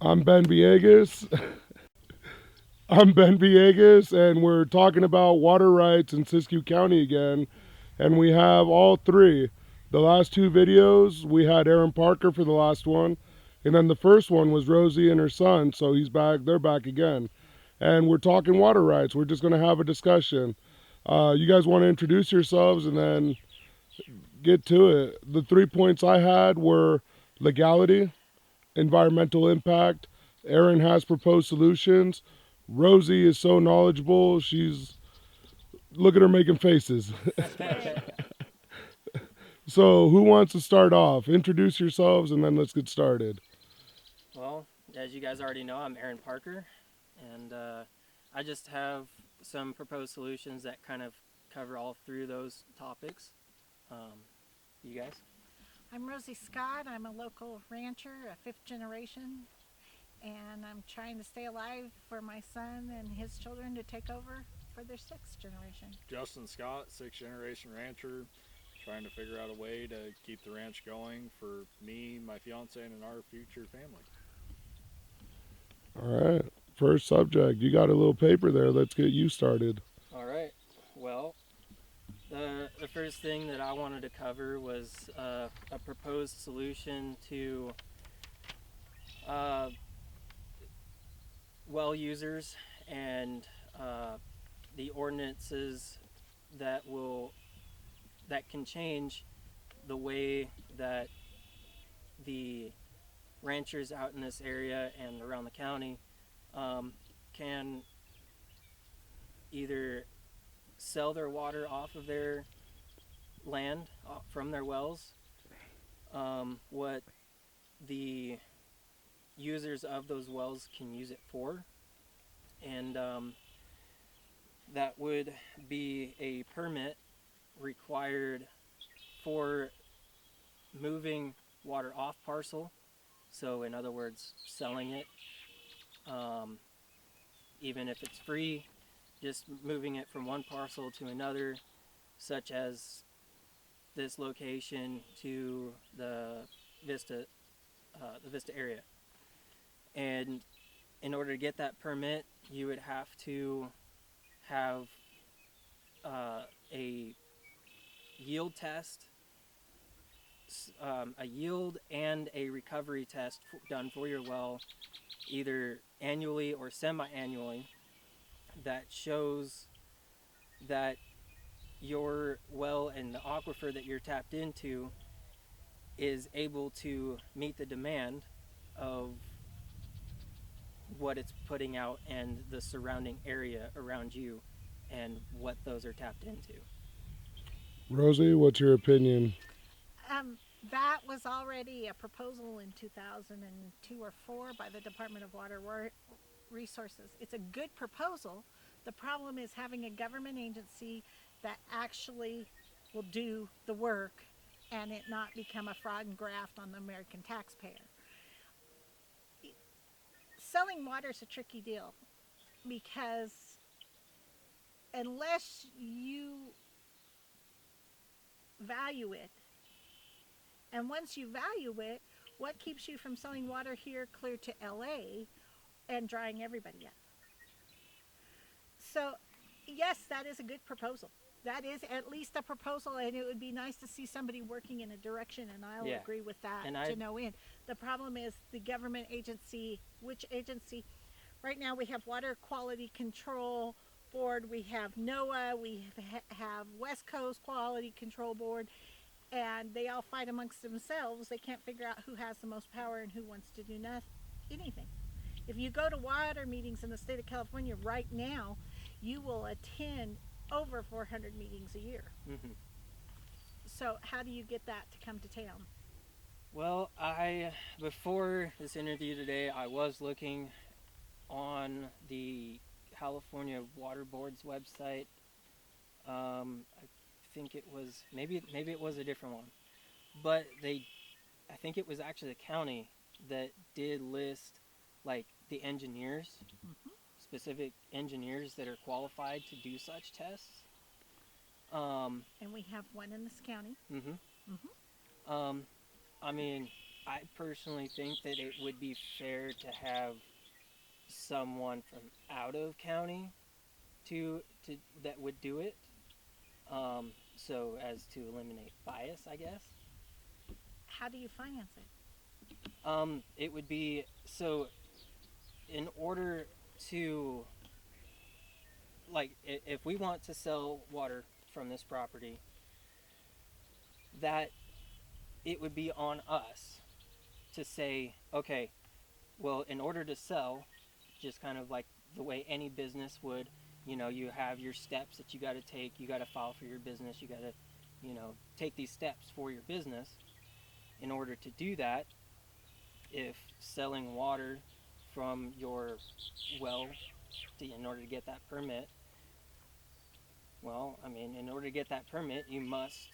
I'm Ben Villegas. I'm Ben Villegas, and we're talking about water rights in Siskiyou County again. And we have all three. The last two videos, we had Aaron Parker for the last one. And then the first one was Rosie and her son, so he's back. They're back again. And we're talking water rights. We're just going to have a discussion. You guys want to introduce yourselves and then get to it. The 3 points I had were legality, environmental impact. Aaron has proposed solutions. Rosie is so knowledgeable. Look at her making faces. Right. So, who wants to start off? Introduce yourselves and then let's get started. Well, as you guys already know, I'm Aaron Parker, and I just have some proposed solutions that kind of cover all through those topics. You guys? I'm Rosie Scott. I'm a local rancher, a fifth generation, and I'm trying to stay alive for my son and his children to take over for their sixth generation. Justin Scott, sixth generation rancher, trying to figure out a way to keep the ranch going for me, my fiance, and our future family. All right. First subject. You got a little paper there. Let's get you started. All right. Well, the first thing that I wanted to cover was a proposed solution to uh, well users and the ordinances that will that can change the way that the ranchers out in this area and around the county can either sell their water off of their land from their wells, what the users of those wells can use it for, and that would be a permit required for moving water off parcel. So, in other words, selling it, um, even if it's free, just moving it from one parcel to another, such as this location to Vista, the Vista area. And in order to get that permit, you would have to have a yield test, a yield and a recovery test done for your well, either annually or semi-annually, that shows that your well and the aquifer that you're tapped into is able to meet the demand of what it's putting out and the surrounding area around you and what those are tapped into. Rosie, what's your opinion? Um, that was already a proposal in 2002 or 4 by the Department of Water Resources. It's a good proposal. The problem is having a government agency that actually will do the work and it not become a fraud and graft on the American taxpayer. Selling water is a tricky deal because unless you value it, and once you value it, what keeps you from selling water here clear to LA and drying everybody up? So, yes, that is a good proposal. That is at least a proposal, and it would be nice to see somebody working in a direction, and I'll Yeah, agree with that and to no end. The problem is the government agency, which agency? Right now we have Water Quality Control Board, we have NOAA, we have West Coast Quality Control Board, and they all fight amongst themselves. They can't figure out who has the most power and who wants to do anything. If you go to water meetings in the state of California right now, you will attend over 400 meetings a year. mm-hmm. So, how do you get that to come to town? Well, I before this interview today, I was looking on the California Water Board's website. I think it was maybe it was a different one, but I think it was actually the county that did list like the engineers, Mm-hmm. specific engineers that are qualified to do such tests. Um, And we have one in this county. mm-hmm. Mm-hmm. um, I mean, I personally think that it would be fair to have someone from out of county to that would do it, so as to eliminate bias, I guess. How do you finance it? It would be so in order to if we want to sell water from this property, that it would be on us to say, okay, well, in order to sell, just kind of like the way any business would, you have your steps that you got to take. You got to file for your business. You got to, take these steps for your business. In order to do that, if selling water from your well, in order to get that permit, well, I mean, in order to get that permit, you must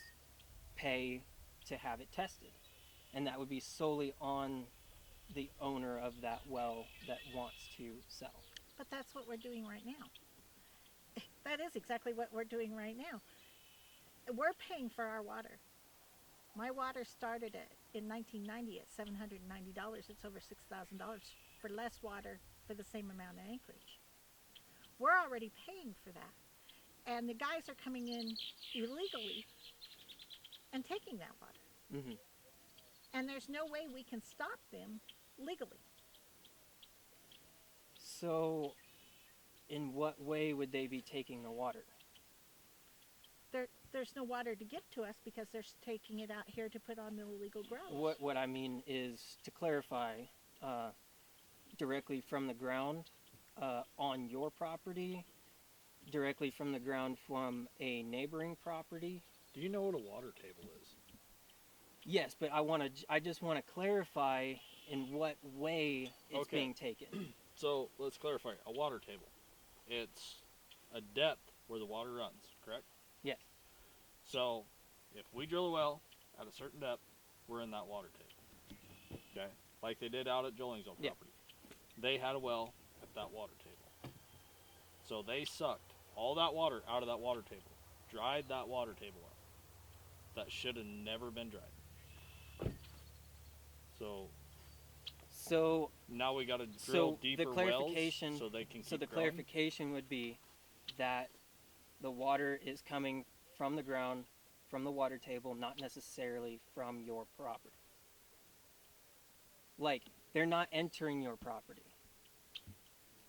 pay to have it tested. And that would be solely on the owner of that well that wants to sell. But that's what we're doing right now. That is exactly what we're doing right now. We're paying for our water. My water started in 1990 at $790. It's over $6,000 for less water for the same amount of acreage. We're already paying for that. And the guys are coming in illegally and taking that water. Mm-hmm. And there's no way we can stop them legally. So, in what way would they be taking the water? There's no water to give to us because they're taking it out here to put on the illegal grows. What I mean is, to clarify, directly from the ground on your property, directly from the ground from a neighboring property. Do you know what a water table is? Yes, but I just want to clarify in what way it's being taken. So let's clarify. A water table. It's a depth where the water runs, correct? Yes. So if we drill a well at a certain depth, we're in that water table. Okay? Like they did out at Joling's old property. Yeah. They had a well at that water table. So they sucked all that water out of that water table, dried that water table up. That should have never been dried. So now we got to drill deeper wells so they can keep So the growing. clarification would be that the water is coming from the ground, from the water table, not necessarily from your property. Like, they're not entering your property.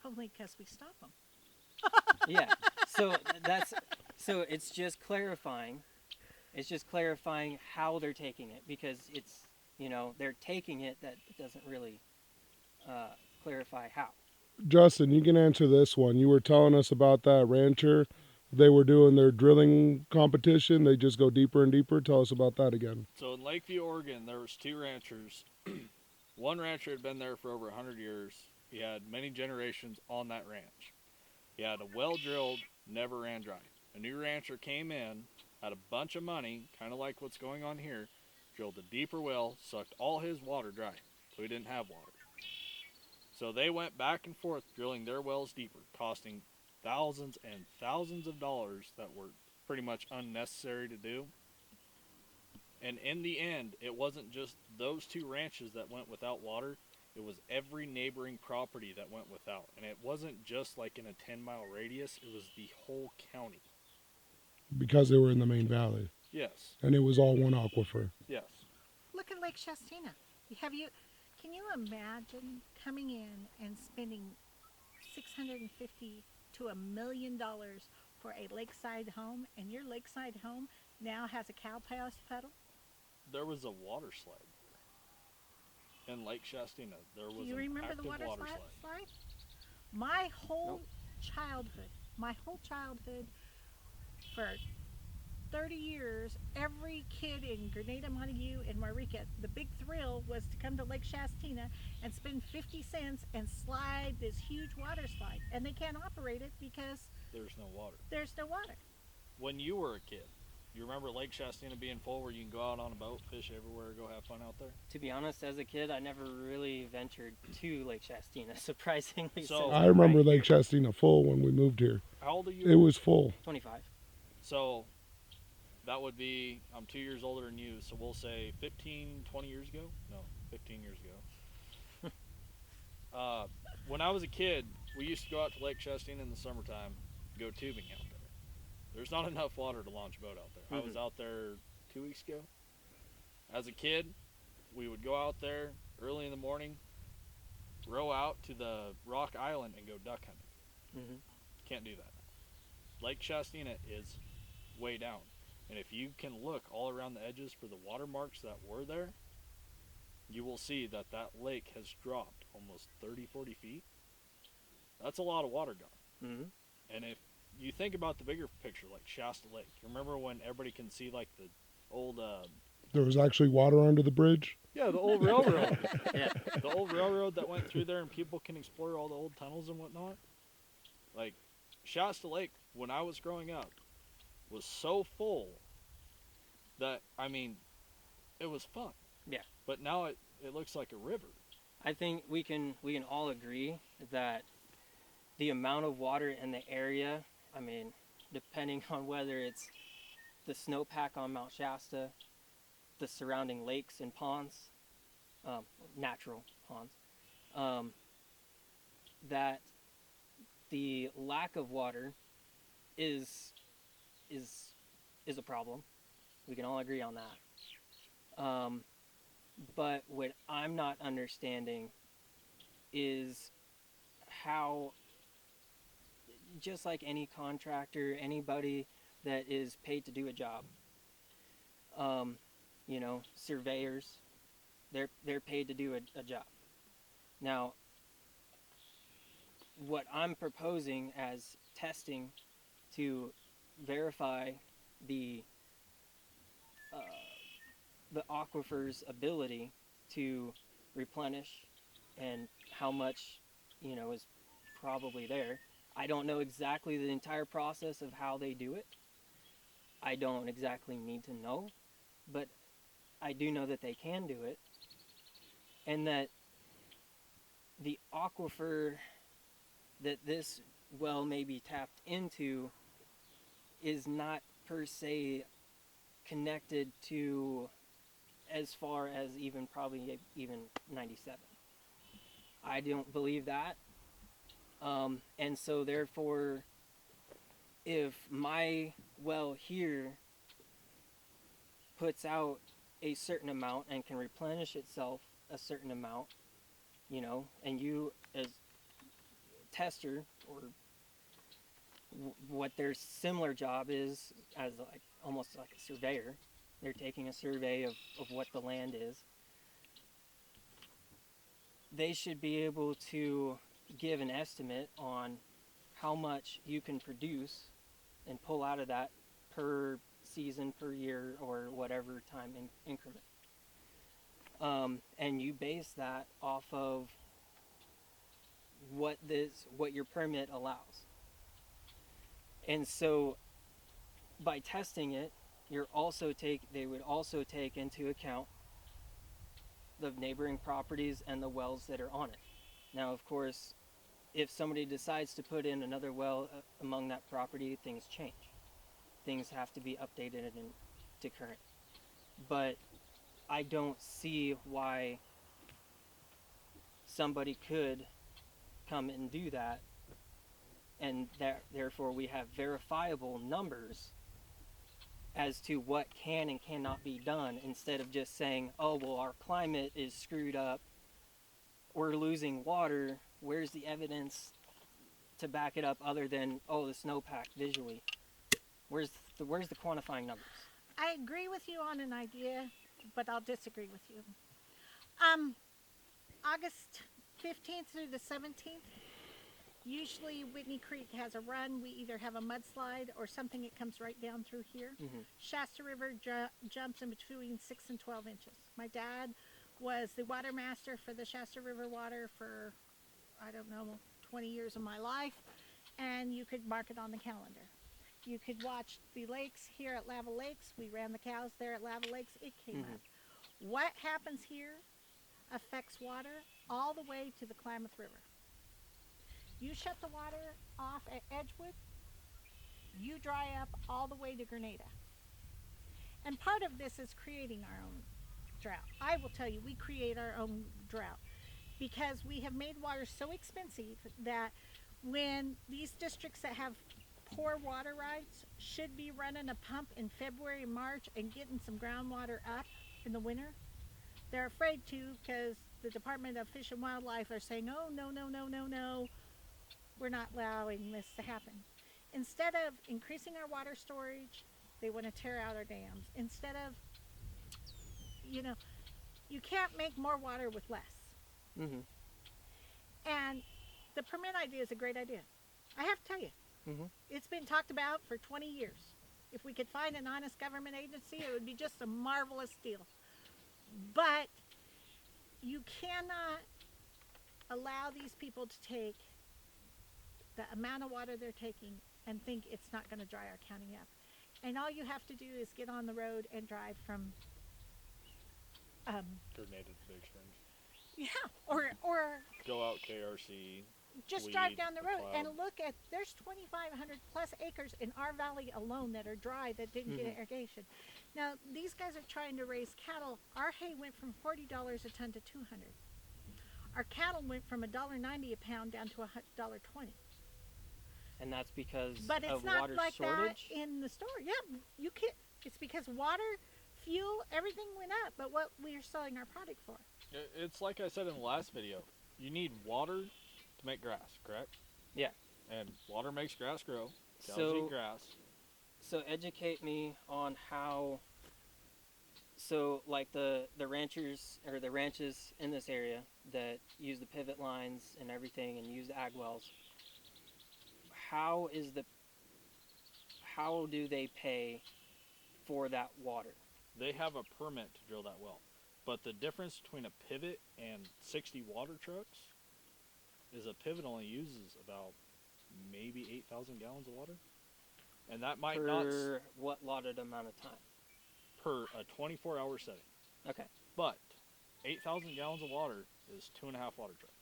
Only because we stop them. Yeah. So it's just clarifying. It's just clarifying how they're taking it, because it's, they're taking it, that it doesn't really clarify how. Justin, you can answer this one. You were telling us about that rancher. They were doing their drilling competition. They just go deeper and deeper. Tell us about that again. So in Lakeview, Oregon, there was two ranchers. One rancher had been there for over 100 years. He had many generations on that ranch. He had a well drilled, never ran dry. A new rancher came in, had a bunch of money, kind of like what's going on here, drilled a deeper well, sucked all his water dry, so he didn't have water. So they went back and forth drilling their wells deeper, costing thousands and thousands of dollars that were pretty much unnecessary to do. And in the end, it wasn't just those two ranches that went without water. It was every neighboring property that went without. And it wasn't just like in a 10-mile radius. It was the whole county. Because they were in the main valley. Yes. And it was all one aquifer. Yes. Look at Lake Shastina. Can you imagine coming in and spending $650 to $1 million for a lakeside home, and your lakeside home now has a cow pass puddle? There was a water slide there. In Lake Shastina, there was Do you an remember active the water water slide? My whole childhood, for 30 years, every kid in Grenada, Montague, and Wairika, the big thrill was to come to Lake Shastina and spend 50 cents and slide this huge water slide. And they can't operate it because there's no water. There's no water. When you were a kid, you remember Lake Shastina being full where you can go out on a boat, fish everywhere, go have fun out there? To be honest, as a kid, I never really ventured to Lake Shastina, surprisingly. So I remember Lake Shastina full when we moved here. How old are you? It was full. 25. So that would be, I'm 2 years older than you, so we'll say 15, 20 years ago? No, 15 years ago. When I was a kid, we used to go out to Lake Chastain in the summertime, go tubing out there. There's not enough water to launch a boat out there. I was out there 2 weeks ago. As a kid, we would go out there early in the morning, row out to the rock island and go duck hunting. Can't do that. Lake Chastain is way down. And if you can look all around the edges for the watermarks that were there, you will see that that lake has dropped almost 30, 40 feet. That's a lot of water gone. And if you think about the bigger picture, like Shasta Lake, remember when everybody can see like the old... there was actually water under the bridge? Yeah, the old railroad. The old railroad that went through there, and people can explore all the old tunnels and whatnot. Like, Shasta Lake, when I was growing up, was so full that, I mean, it was fun. Yeah. But now it looks like a river. I think we can all agree that the amount of water in the area, I mean, depending on whether it's the snowpack on Mount Shasta, the surrounding lakes and ponds, natural ponds, that the lack of water is a problem. We can all agree on that. But what I'm not understanding is how, just like any contractor, anybody that is paid to do a job, you know, surveyors, they're paid to do a job. Now, what I'm proposing as testing to verify the aquifer's ability to replenish and how much, you know, is probably there. I don't know exactly the entire process of how they do it. I don't exactly need to know, but I do know that they can do it, and that the aquifer that this well may be tapped into is not per se connected to as far as even 97. I don't believe that. And so therefore, if my well here puts out a certain amount and can replenish itself a certain amount, you know, and you as tester or what their similar job is as like almost like a surveyor, they're taking a survey of what the land is. They should be able to give an estimate on how much you can produce and pull out of that per season, per year, or whatever time increment. And you base that off of what your permit allows. And so by testing it, they would also take into account the neighboring properties and the wells that are on it. Now, of course, if somebody decides to put in another well among that property, things change. Things have to be updated and to current. But I don't see why somebody could come and do that, and therefore we have verifiable numbers as to what can and cannot be done, instead of just saying, oh, well, our climate is screwed up, we're losing water, where's the evidence to back it up other than, oh, the snowpack visually? Where's the quantifying numbers? I agree with you on an idea, but I'll disagree with you. August 15th through the 17th, usually Whitney Creek has a run. We either have a mudslide or something that comes right down through here. Shasta River jumps in between 6 and 12 inches. My dad was the water master for the Shasta River water for, I don't know, 20 years of my life, and you could mark it on the calendar. You could watch the lakes here at Lava Lakes. We ran the cows there at Lava Lakes. It came up. What happens here affects water all the way to the Klamath River. You shut the water off at Edgewood, you dry up all the way to Grenada. And part of this is creating our own drought. I will tell you, we create our own drought because we have made water so expensive that when these districts that have poor water rights should be running a pump in February and March and getting some groundwater up in the winter, they're afraid to because the Department of Fish and Wildlife are saying, oh, no, no, no, no, no, we're not allowing this to happen. Instead of increasing our water storage, they want to tear out our dams. Instead of, you can't make more water with less. Mm-hmm. And the permit idea is a great idea. I have to tell you, Mm-hmm. it's been talked about for 20 years. If we could find an honest government agency, it would be just a marvelous deal. But you cannot allow these people to take the amount of water they're taking and think it's not going to dry our county up. And all you have to do is get on the road and drive from Grenada to Big Springs. yeah, or Go out KRC. just Weed, drive down the road and McLeod. look at, there's 2,500 plus acres in our valley alone that are dry that didn't get irrigation. Now, these guys are trying to raise cattle. Our hay went from $40 a ton to $200. Our cattle went from $1.90 a pound down to $1.20. And that's because But it's of not water like shortage. that in the store. Yeah, you can. It's because water, fuel, everything went up, but what we are selling our product for. It's like I said in the last video. You need water to make grass, correct? Yeah. And water makes grass grow. Cows So- eat grass. So educate me on how. So like the ranchers or the ranches in this area that use the pivot lines and everything and use the ag wells. How do they pay for that water? They have a permit to drill that well. But the difference between a pivot and 60 water trucks is a pivot only uses about maybe 8,000 gallons of water. And that might not Per what allotted amount of time? per a 24-hour setting. Okay. But 8,000 gallons of water is 2.5 water trucks.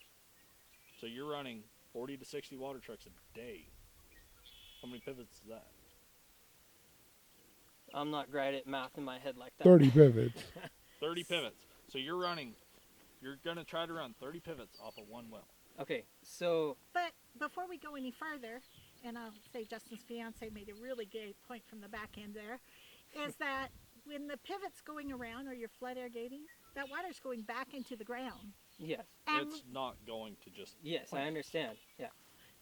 So you're running 40 to 60 water trucks a day. How many pivots is that? I'm not great at math in my head like that. 30 pivots. 30 pivots. So you're going to try to run 30 pivots off of one well. Okay, so But before we go any further, and I'll say Justin's fiance made a really good point from the back end there, is that when the pivot's going around or you're flood irrigating, that water's going back into the ground. yes, And It's not going to just yes, I plant. understand. Yeah.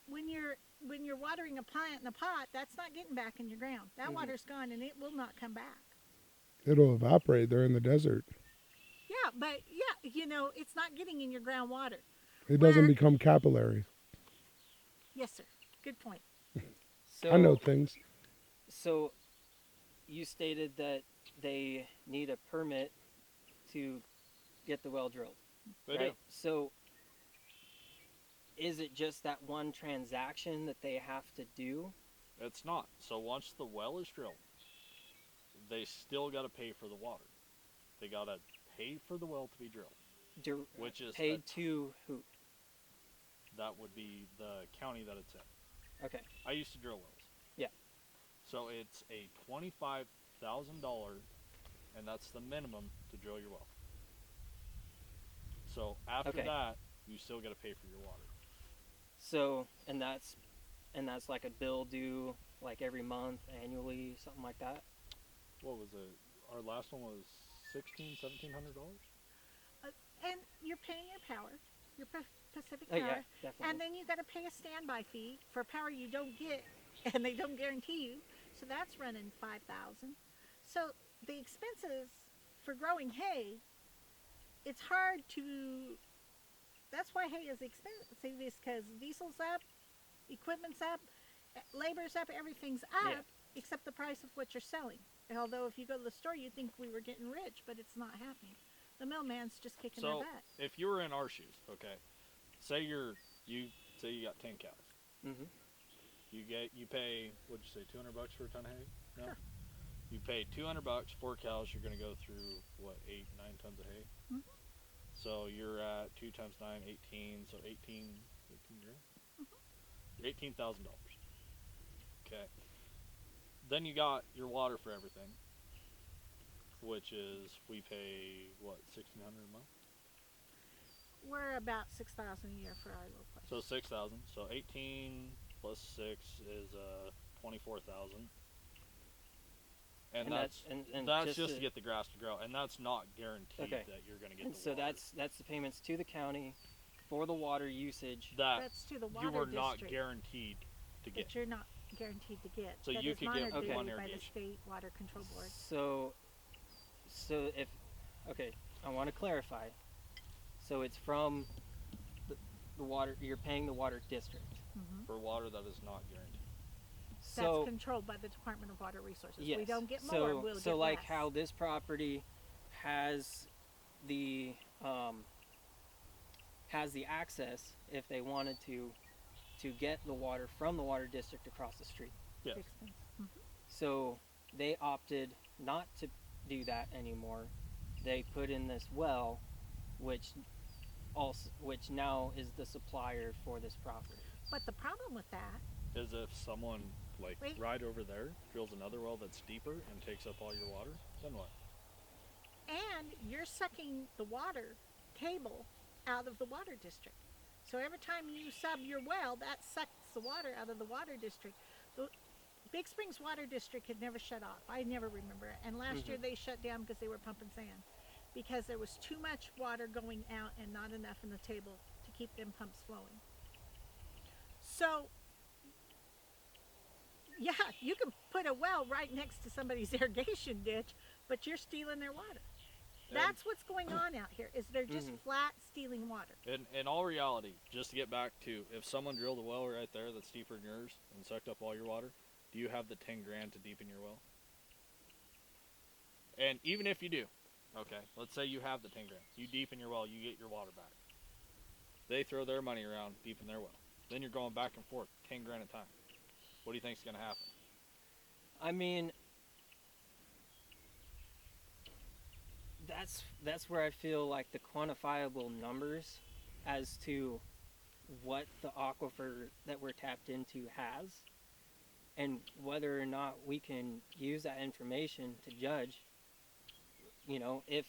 when you're watering a plant in a pot, that's not getting back in your ground. That Mhm. water's gone and it will not come back. It'll evaporate. They're in the desert. Yeah, but it's not getting in your groundwater. It doesn't Where- become capillary. Yes, sir. Good point. So I know things. So you stated that they need a permit to get the well drilled. They right? So is it just that one transaction that they have to do? do. It's not. So once the well is drilled, they still got to pay for the water. They got to pay for the well to be drilled, which is Paid to who? that would be the county that it's in. Okay. I used to drill wells. Yeah. So it's a $25,000, and that's the minimum to drill your well. So after Okay. that, you still got to pay for your water. So and that's like a bill due like every month, annually, something like that. What was it? Our last one was $1,700. And you're paying your power, your Pacific Oh Power. yeah, definitely. And then you got to pay a standby fee for power you don't get, and they don't guarantee you. So that's running $5,000. So the expenses for growing hay, it's hard to. That's why hay is expensive, is because diesel's up, equipment's up, labor's up, everything's up, Yeah. except the price of what you're selling. Although if you go to the store, you think we were getting rich, but it's not happening. The middleman's just kicking So our butt. if you were in our shoes, okay, say you got 10 cows. Mm-hmm. You pay, what'd you say, $200 for a ton of hay? No? Sure. You pay $200, 4 cows, you're going to go through, 8, 9 tons of hay? Mhm. So you're at 2 times 9, 18, so 18 grand? Mhm. $18,000. Okay. Then you got your water for everything. which is we pay what, $1,600 a month. We're about 6,000 a year for our little place. So 6,000. So 18 plus 6 is 24,000. And that's just to get the grass to grow, and that's not guaranteed that you're going to get. And the so water. that's the payments to the county for the water usage. That's to the water you are district. not guaranteed to get. That you're not guaranteed to get. So that you is could get monitored one by the irrigation. state water control board. So if I want to clarify. So it's from the water. You're paying the water district For water that is not guaranteed. So that's controlled by the Department of Water Resources. yes. We don't get more, we'll get so like less. how this property has the access if they wanted to get the water from the water district across the street. Yes. So they opted not to do that anymore. They put in this well, which now is the supplier for this property. But the problem with that, Is if someone right over there drills another well that's deeper and takes up all your water, then what? and you're sucking the water table out of the water district. So every time you sub your well, that sucks the water out of the water district. The Big Springs Water District had never shut off. I never remember it. And last year they shut down because they were pumping sand, because there was too much water going out and not enough in the table to keep them pumps flowing. So yeah, you can put a well right next to somebody's irrigation ditch, but you're stealing their water. That's what's going on out here, is they're just flat stealing water. In all reality, just to get back to, if someone drilled a well right there that's deeper than yours and sucked up all your water, do you have the 10 grand to deepen your well? And even if you do, okay, let's say you have the 10 grand. You deepen your well, you get your water back. They throw their money around, deepen their well. Then you're going back and forth, 10 grand a time. What do you think is going to happen? I mean, that's where I feel like the quantifiable numbers as to what the aquifer that we're tapped into has, and whether or not we can use that information to judge, you know, if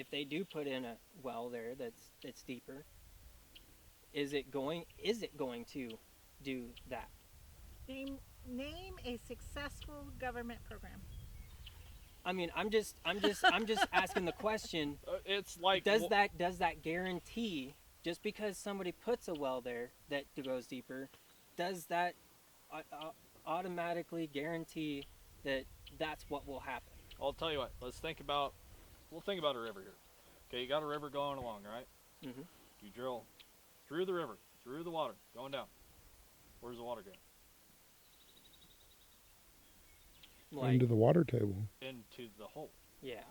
they do put in a well there that's deeper, is it going to do that? Name a successful government program. I mean, I'm just asking the question. It's like, does that guarantee, just because somebody puts a well there that goes deeper, does that automatically guarantee that that's what will happen? I'll tell you what. We'll think about a river here. Okay, you got a river going along, right? Mm-hmm. You drill through the river, through the water, going down. Where's the water going? Into the water table. Into the hole. Yeah.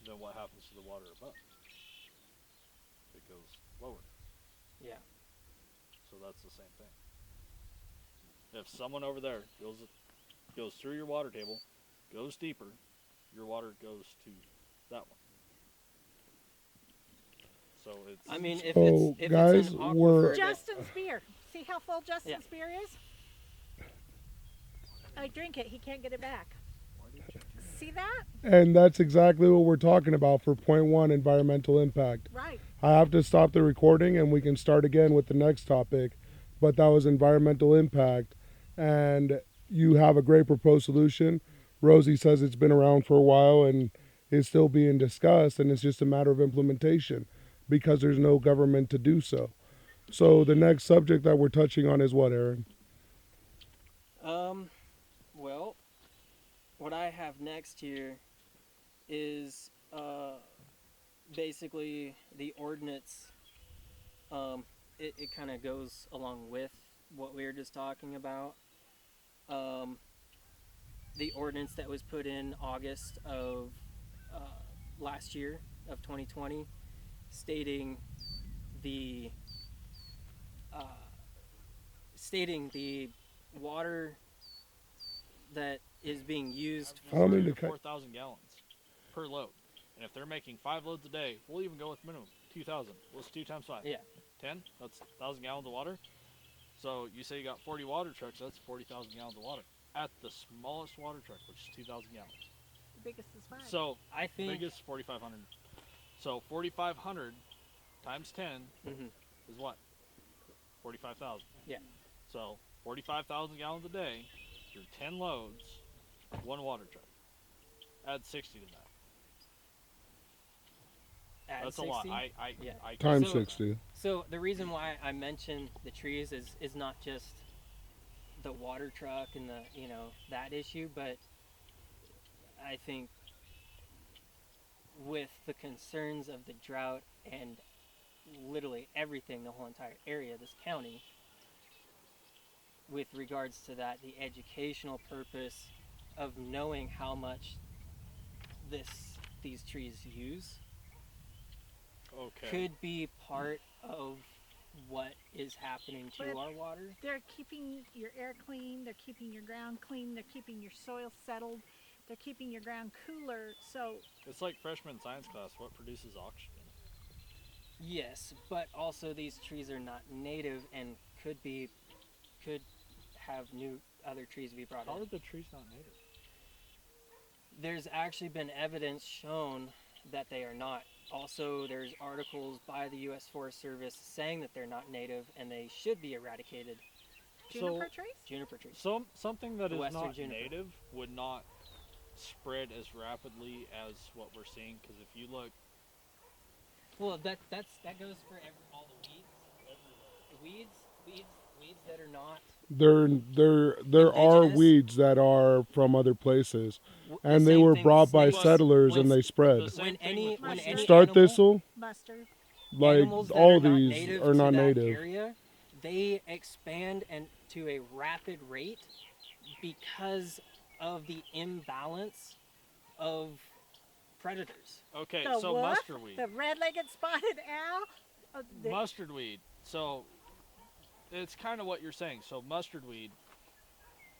Then what happens to the water above? It goes lower. Yeah. So that's the same thing. If someone over there goes through your water table, goes deeper, your water goes to that one. So it's. I mean, if So, it's guys, an we're- aquifer Justin's beer. See how full Justin's Yeah. beer is? I drink it. He can't get it back. See that? And that's exactly what we're talking about for point one, environmental impact. Right. I have to stop the recording and we can start again with the next topic. But that was environmental impact. And you have a great proposed solution. Rosie says it's been around for a while and is still being discussed, and it's just a matter of implementation because there's no government to do so. So the next subject that we're touching on is what, Aaron? Well, what I have next here is basically the ordinance. It kind of goes along with what we were just talking about. The ordinance that was put in August of last year of 2020, stating the water that is being used I don't mean to 4,000 gallons per load. And if they're making 5 loads a day, we'll even go with minimum 2,000. What's 2 times 5? Yeah. 10. That's 1,000 gallons of water. So you say you got 40 water trucks. That's 40,000 gallons of water at the smallest water truck, which is 2,000 gallons. The biggest is 5. So I think. biggest 4,500. So 4,500 times 10 Mhm. is what? 45,000. Yeah. So 45,000 gallons a day, you're 10 loads, one water truck. Add 60 to that. Add That's 60? a lot. Yeah. Times So- 60. So the reason why I mention the trees is not just the water truck and the that issue, but I think with the concerns of the drought and literally everything, the whole entire area, this county, with regards to that, the educational purpose of knowing how much these trees use Okay. could be part of what is happening to But our water. They're keeping your air clean, they're keeping your ground clean, they're keeping your soil settled, they're keeping your ground cooler. So It's like freshman science class. What produces oxygen? Yes, but also these trees are not native and could have new other trees be brought How in. are the trees not native? There's actually been evidence shown that they are not. Also, there's articles by the U.S. Forest Service saying that they're not native and they should be eradicated. juniper trees? Juniper trees. Something that The is western not juniper. native would not spread as rapidly as what we're seeing. Because if you look, Well, that goes for all the weeds. Weeds that are not. There are Indigenous? weeds that are from other places, The and they same were thing brought by snakes- settlers when and they s- spread. the same When thing any with when mustard. any Star animal, thistle, Mustard. like animals that all are not these native are to not that native. area, they expand and to a rapid rate because of the imbalance of predators. okay, The so wolf, mustard weed. the red-legged spotted owl. Mustard weed. So it's kind of what you're saying. So mustard weed.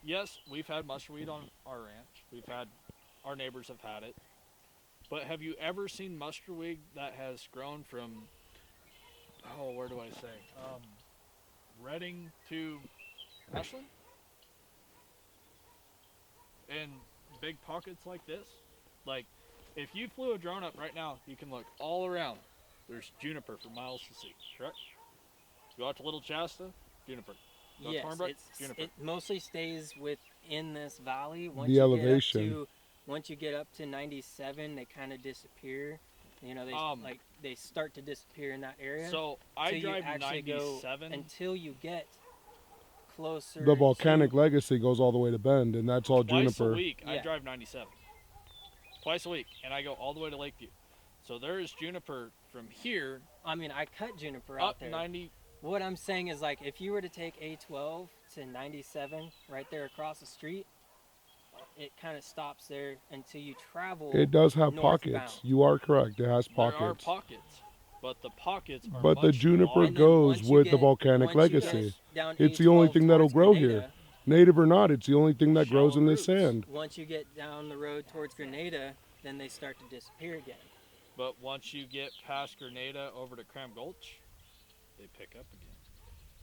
Yes, we've had mustard weed on our ranch. Our neighbors have had it. But have you ever seen mustard weed that has grown from, where do I say, Reading to Ashland? In big pockets like this? Like, if you flew a drone up right now, you can look all around. There's juniper for miles to see, correct? Go out to Little Shasta, juniper. Go to Yes, Thornbrook, juniper. it mostly stays within this valley. Once The you elevation. once you get up to 97, they kind of disappear. They they start to disappear in that area. So I till you drive actually go 97. until you get closer. The volcanic to, legacy goes all the way to Bend, and that's all Twice juniper. a week, I Yeah. drive 97. Twice a week, and I go all the way to Lakeview. So there is juniper from here I mean, I cut juniper up out there. 90. What I'm saying is, like, if you were to take A12 to 97 right there across the street, it kind of stops there until you travel. It does have northbound. pockets. You are correct. It has There are pockets. pockets, but the pockets are But the much juniper larger. And then goes once you with the get- volcanic once you get legacy. down It's the only A12 thing that'll towards grow Grenada, here. Native or not, it's the only thing that grows Shallow in this roots. sand. Once you get down the road towards Grenada, then they start to disappear again. But once you get past Grenada over to Cram Gulch, they pick up again.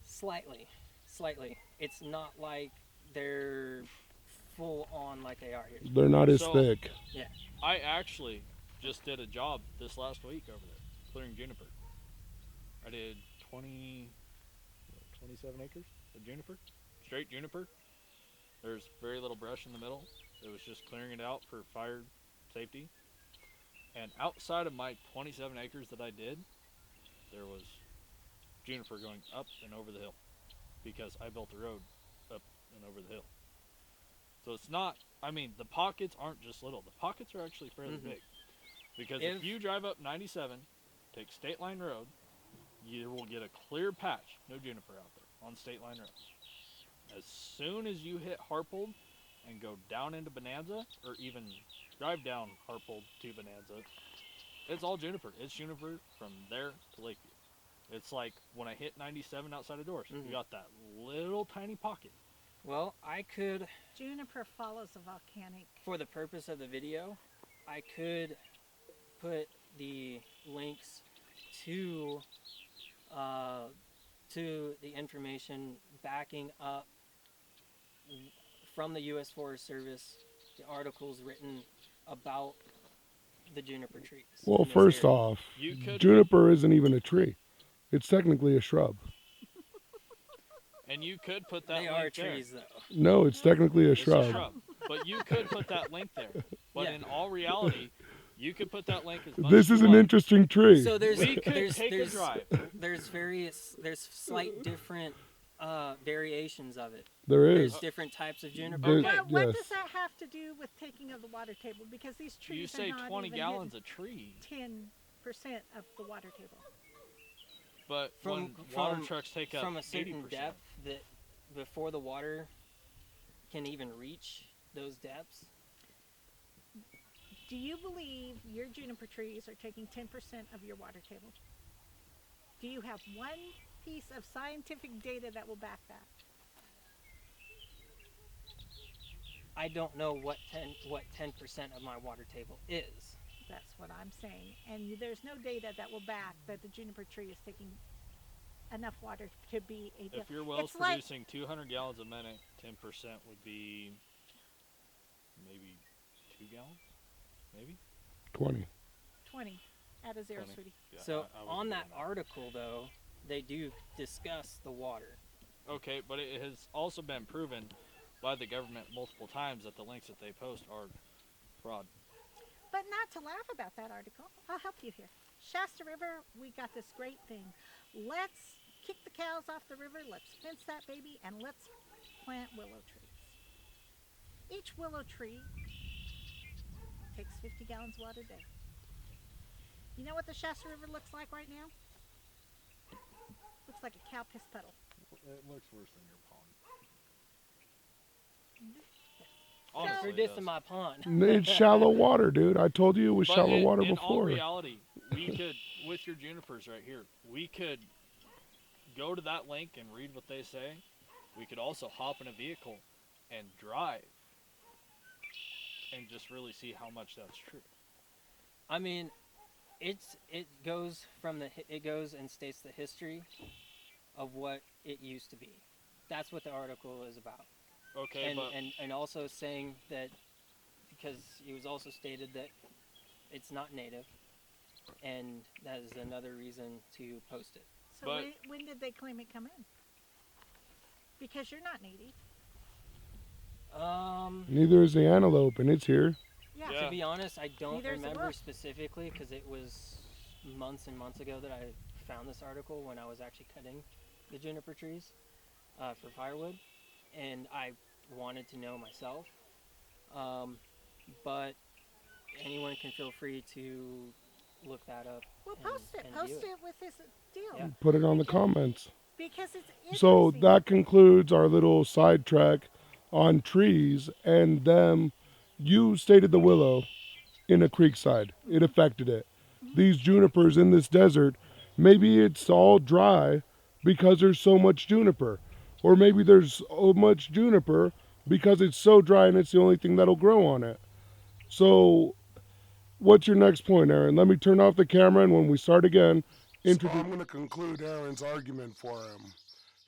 Slightly. It's not like they're full on like they are here. They're not as So- thick. I actually just did a job this last week over there, clearing juniper. I did 27 acres of juniper, straight juniper. There's very little brush in the middle. It was just clearing it out for fire safety. And outside of my 27 acres that I did, there was juniper going up and over the hill because I built a road up and over the hill. So it's not, the pockets aren't just little. The pockets are actually fairly Mhm. big. Because if If- you drive up 97, take State Line Road, you will get a clear patch, no juniper out there, on State Line Road. As soon as you hit Harpold and go down into Bonanza, or even drive down Harpold to Bonanza, it's all juniper. It's juniper from there to Lakeview. It's like when I hit 97 outside of Doors, Mhm. you got that little tiny pocket. Well, I could, Juniper follows a volcanic. for the purpose of the video, I could put the links to the information backing up from the U.S. Forest Service, the articles written about the juniper trees. Well, in this first area. off, You could, juniper isn't even a tree. It's technically a shrub. and you could put that They link are there. trees, though. No, it's technically a It's shrub. a shrub, but you could put that link there. But Yeah. in all reality, you could put that link as much This as is you an like. interesting tree. So there's We could there's take there's, a drive. there's slight different variations of it. There There's is. different types of juniper. There- Okay. But what yes. does that have to do with taking of the water table? Because these trees You say are not 20 even gallons a tree, 10% of the water table. but From- when water from- trucks take up From a certain 80%. depth that before the water can even reach those depths. Do you believe your juniper trees are taking 10% of your water table? Do you have one piece of scientific data that will back that? I don't know what 10% of my water table is. That's what I'm saying. And there's no data that will back that the juniper tree is taking enough water to be a If your well's It's like- producing 200 gallons a minute, 10% would be maybe 2 gallons, maybe. 20. 20. Add a zero, 20. sweetie. Yeah, So I would on agree that article, though, they do discuss the water. Okay, but it has also been proven by the government multiple times that the links that they post are fraud. But not to laugh about that article. I'll help you here. Shasta River, we got this great thing. Let's kick the cows off the river, let's fence that baby, and let's plant willow trees. Each willow tree takes 50 gallons of water a day. You know what the Shasta River looks like right now? Looks like a cow piss puddle. It looks worse than your pond. So- Honestly, You're it dissing does. my pond. It's shallow water, dude. I told you it was But shallow water in all before. reality, we could, with your junipers right here, we could go to that link and read what they say. We could also hop in a vehicle and drive and just really see how much that's true. I mean, it goes and states the history of what it used to be. That's what the article is about. Okay, and, but and also saying that, because it was also stated that it's not native, and that is another reason to post it. So But- when did they claim it come in? Because you're not native. Neither is the antelope, and it's here. Yeah. Yeah. To be honest, I don't Neither is the remember wolf. specifically because it was months and months ago that I found this article when I was actually cutting the juniper trees for firewood, and I wanted to know myself. But anyone can feel free to look that up. Well, and- post it. and Post view it with this deal. Yeah. Put it on the comments. Because it's interesting. So that concludes our little sidetrack on trees and them. You stated the willow in a creek side. It affected it. These junipers in this desert, maybe it's all dry because there's so much juniper. Or maybe there's so much juniper because it's so dry and it's the only thing that'll grow on it. So what's your next point, Aaron? Let me turn off the camera, and when we start again, I'm going to conclude Aaron's argument for him.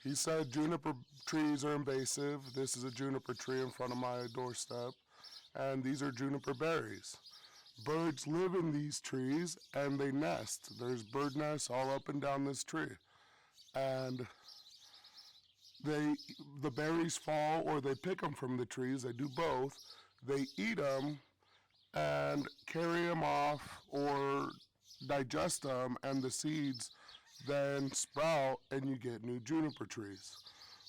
He said juniper trees are invasive. This is a juniper tree in front of my doorstep, and these are juniper berries. Birds live in these trees, and they nest. There's bird nests all up and down this tree. And the berries fall, or they pick them from the trees. They do both. They eat them and carry them off or digest them, and the seeds then sprout and you get new juniper trees.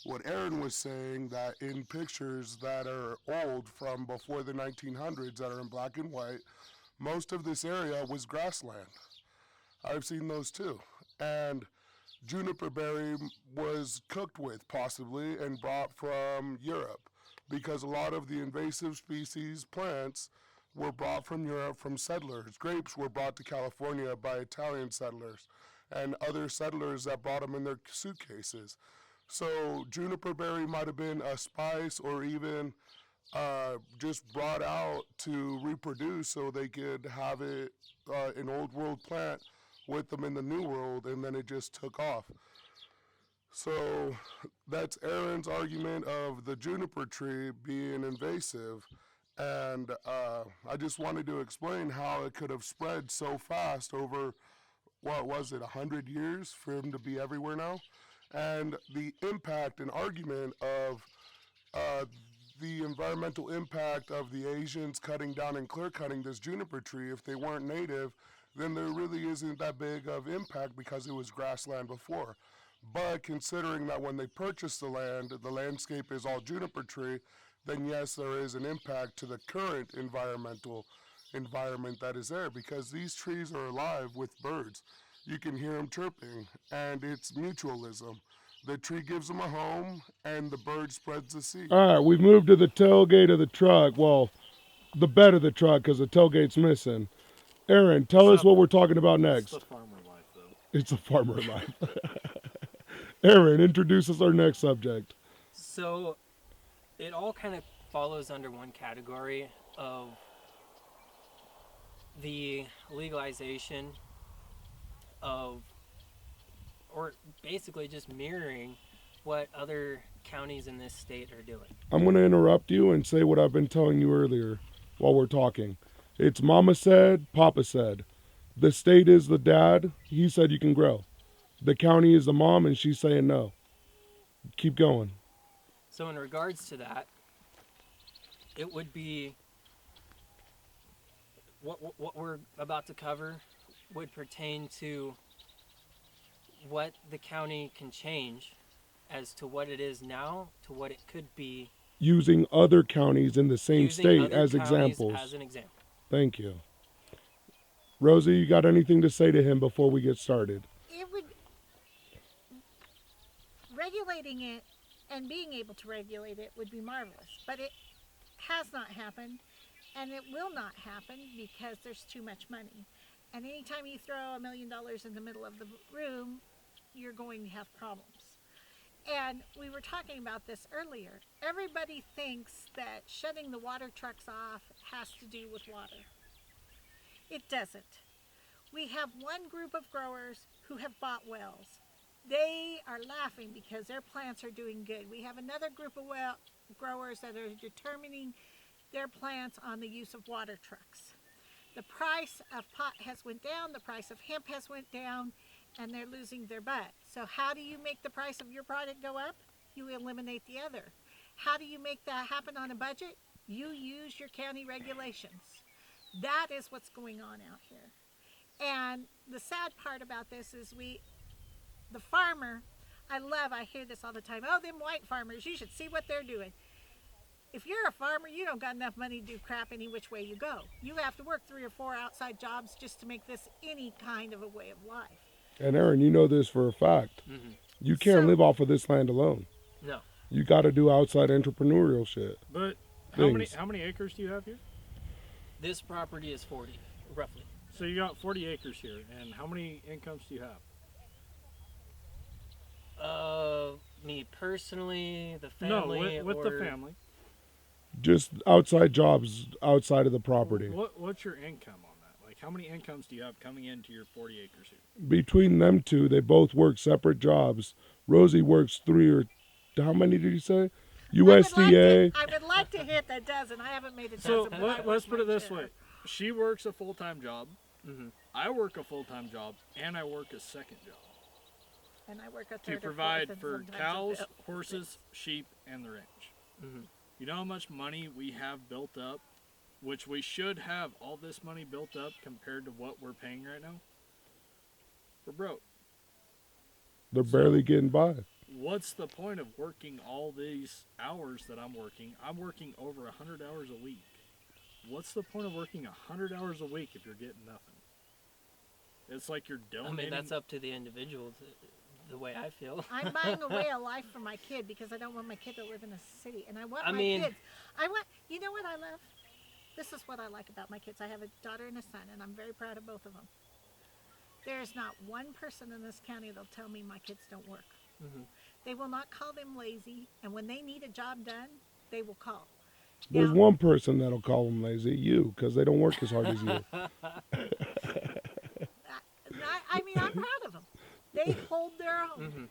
What Aaron was saying, that in pictures that are old from before the 1900s that are in black and white, most of this area was grassland. I've seen those too. And juniper berry was cooked with possibly and brought from Europe, because a lot of the invasive species plants were brought from Europe from settlers. Grapes were brought to California by Italian settlers and other settlers that brought them in their suitcases. So juniper berry might have been a spice, or even just brought out to reproduce so they could have it, an old world plant with them in the new world, and then it just took off. So that's Aaron's argument of the juniper tree being invasive. And I just wanted to explain how it could have spread so fast over, what was it, 100 years for him to be everywhere now? And the impact and argument of uh, the environmental impact of the Asians cutting down and clear cutting this juniper tree. If they weren't native, then there really isn't that big of impact because it was grassland before. But considering that when they purchased the landscape is all juniper tree, then yes, there is an impact to the current environmental environment that is there because these trees are alive with birds. You can hear them chirping, and it's mutualism. The tree gives them a home, and the bird spreads the seed. All right, we've moved to the tailgate of the truck. Well, the bed of the truck because the tailgate's missing. Aaron, tell us what we're talking about next. It's the farmer life, though. It's a farmer life. Aaron, introduce us our next subject. So it all kind of follows under one category of the legalization of, or basically just mirroring what other counties in this state are doing. I'm going to interrupt you and say what I've been telling you earlier while we're talking. It's Mama said, Papa said. The state is the dad. He said you can grow. The county is the mom, and she's saying no. Keep going. So in regards to that, it would be what we're about to cover would pertain to what the county can change as to what it is now to what it could be. Using other counties in the same state as examples. As an example. Thank you. Rosie, you got anything to say to him before we get started? It would, regulating it and being able to regulate it would be marvelous, but it has not happened, and it will not happen because there's too much money. And anytime you throw $1 million in the middle of the room, you're going to have problems. And we were talking about this earlier. Everybody thinks that shutting the water trucks off has to do with water. It doesn't. We have one group of growers who have bought wells. They are laughing because their plants are doing good. We have another group of growers that are determining their plants on the use of water trucks. The price of pot has went down, the price of hemp has went down, and they're losing their butt. So how do you make the price of your product go up? You eliminate the other. How do you make that happen on a budget? You use your county regulations. That is what's going on out here. And the sad part about this is the farmer, I hear this all the time, oh, them white farmers, you should see what they're doing. If you're a farmer, you don't got enough money to do crap any which way you go. You have to work 3 or 4 outside jobs just to make this any kind of a way of life. And Aaron, you know this for a fact. Mm-hmm. You can't live off of this land alone. No. You got to do outside entrepreneurial shit. But how many acres do you have here? This property is 40, roughly. So you got 40 acres here, and how many incomes do you have? Me personally, the family. No, with the family. Just outside jobs outside of the property. What's your income on that? Like, how many incomes do you have coming into your 40 acres here? Between them two, they both work separate jobs. Rosie works 3 or how many did you say? USDA. I would like to hit that dozen. I haven't made a dozen. So let's put it this way. She works a full-time job. Mm-hmm. I work a full-time job, and I work a second job. And I work a third to provide for cows, horses, sheep, and the ranch. Mm-hmm. You know how much money we have built up, which we should have all this money built up compared to what we're paying right now? We're broke. They're barely getting by. What's the point of working all these hours that I'm working? I'm working over 100 hours a week. What's the point of working 100 hours a week if you're getting nothing? It's like you're donating. I mean, that's up to the individual, the way I feel. I'm buying away a life for my kid because I don't want my kid to live in a city. And I want my kids. You know what I love? This is what I like about my kids. I have a daughter and a son, and I'm very proud of both of them. There's not one person in this county that'll tell me my kids don't work. Mm-hmm. They will not call them lazy, and when they need a job done, they will call. There's one person that'll call them lazy, you, because they don't work as hard as you. I mean, I'm proud of them. They hold their own. Mm-hmm.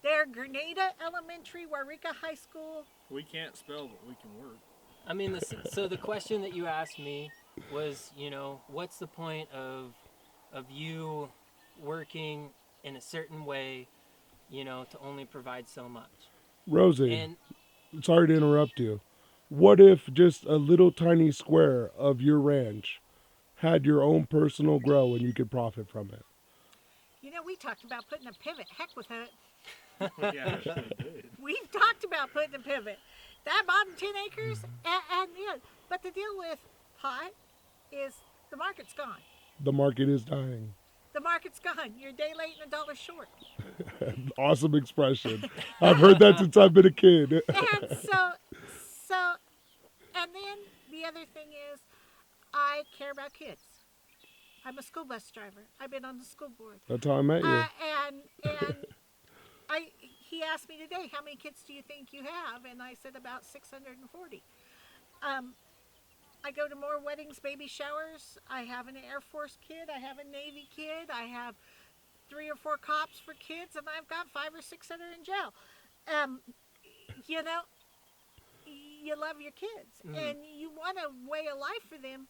They're Grenada Elementary, Waurika High School. We can't spell, but we can work. I mean, so the question that you asked me was, you know, what's the point of you working in a certain way, you know, to only provide so much? Rosie, And sorry to interrupt you. What if just a little tiny square of your ranch had your own personal grow and you could profit from it? You know, we talked about putting a pivot. Heck with it. We actually did. We've talked about putting a pivot. That bottom 10 acres, and yeah. But the deal with pot is the market's gone. The market is dying. The market's gone. You're a day late and a dollar short. Awesome expression. I've heard that since I've been a kid. And and then the other thing is, I care about kids. I'm a school bus driver. I've been on the school board. That's how I met you. And he asked me today, how many kids do you think you have? And I said about 640. I go to more weddings, baby showers. I have an Air Force kid. I have a Navy kid. I have 3 or 4 cops for kids, and I've got 5 or 6 that are in jail. You know, you love your kids, and you want a way of life for them.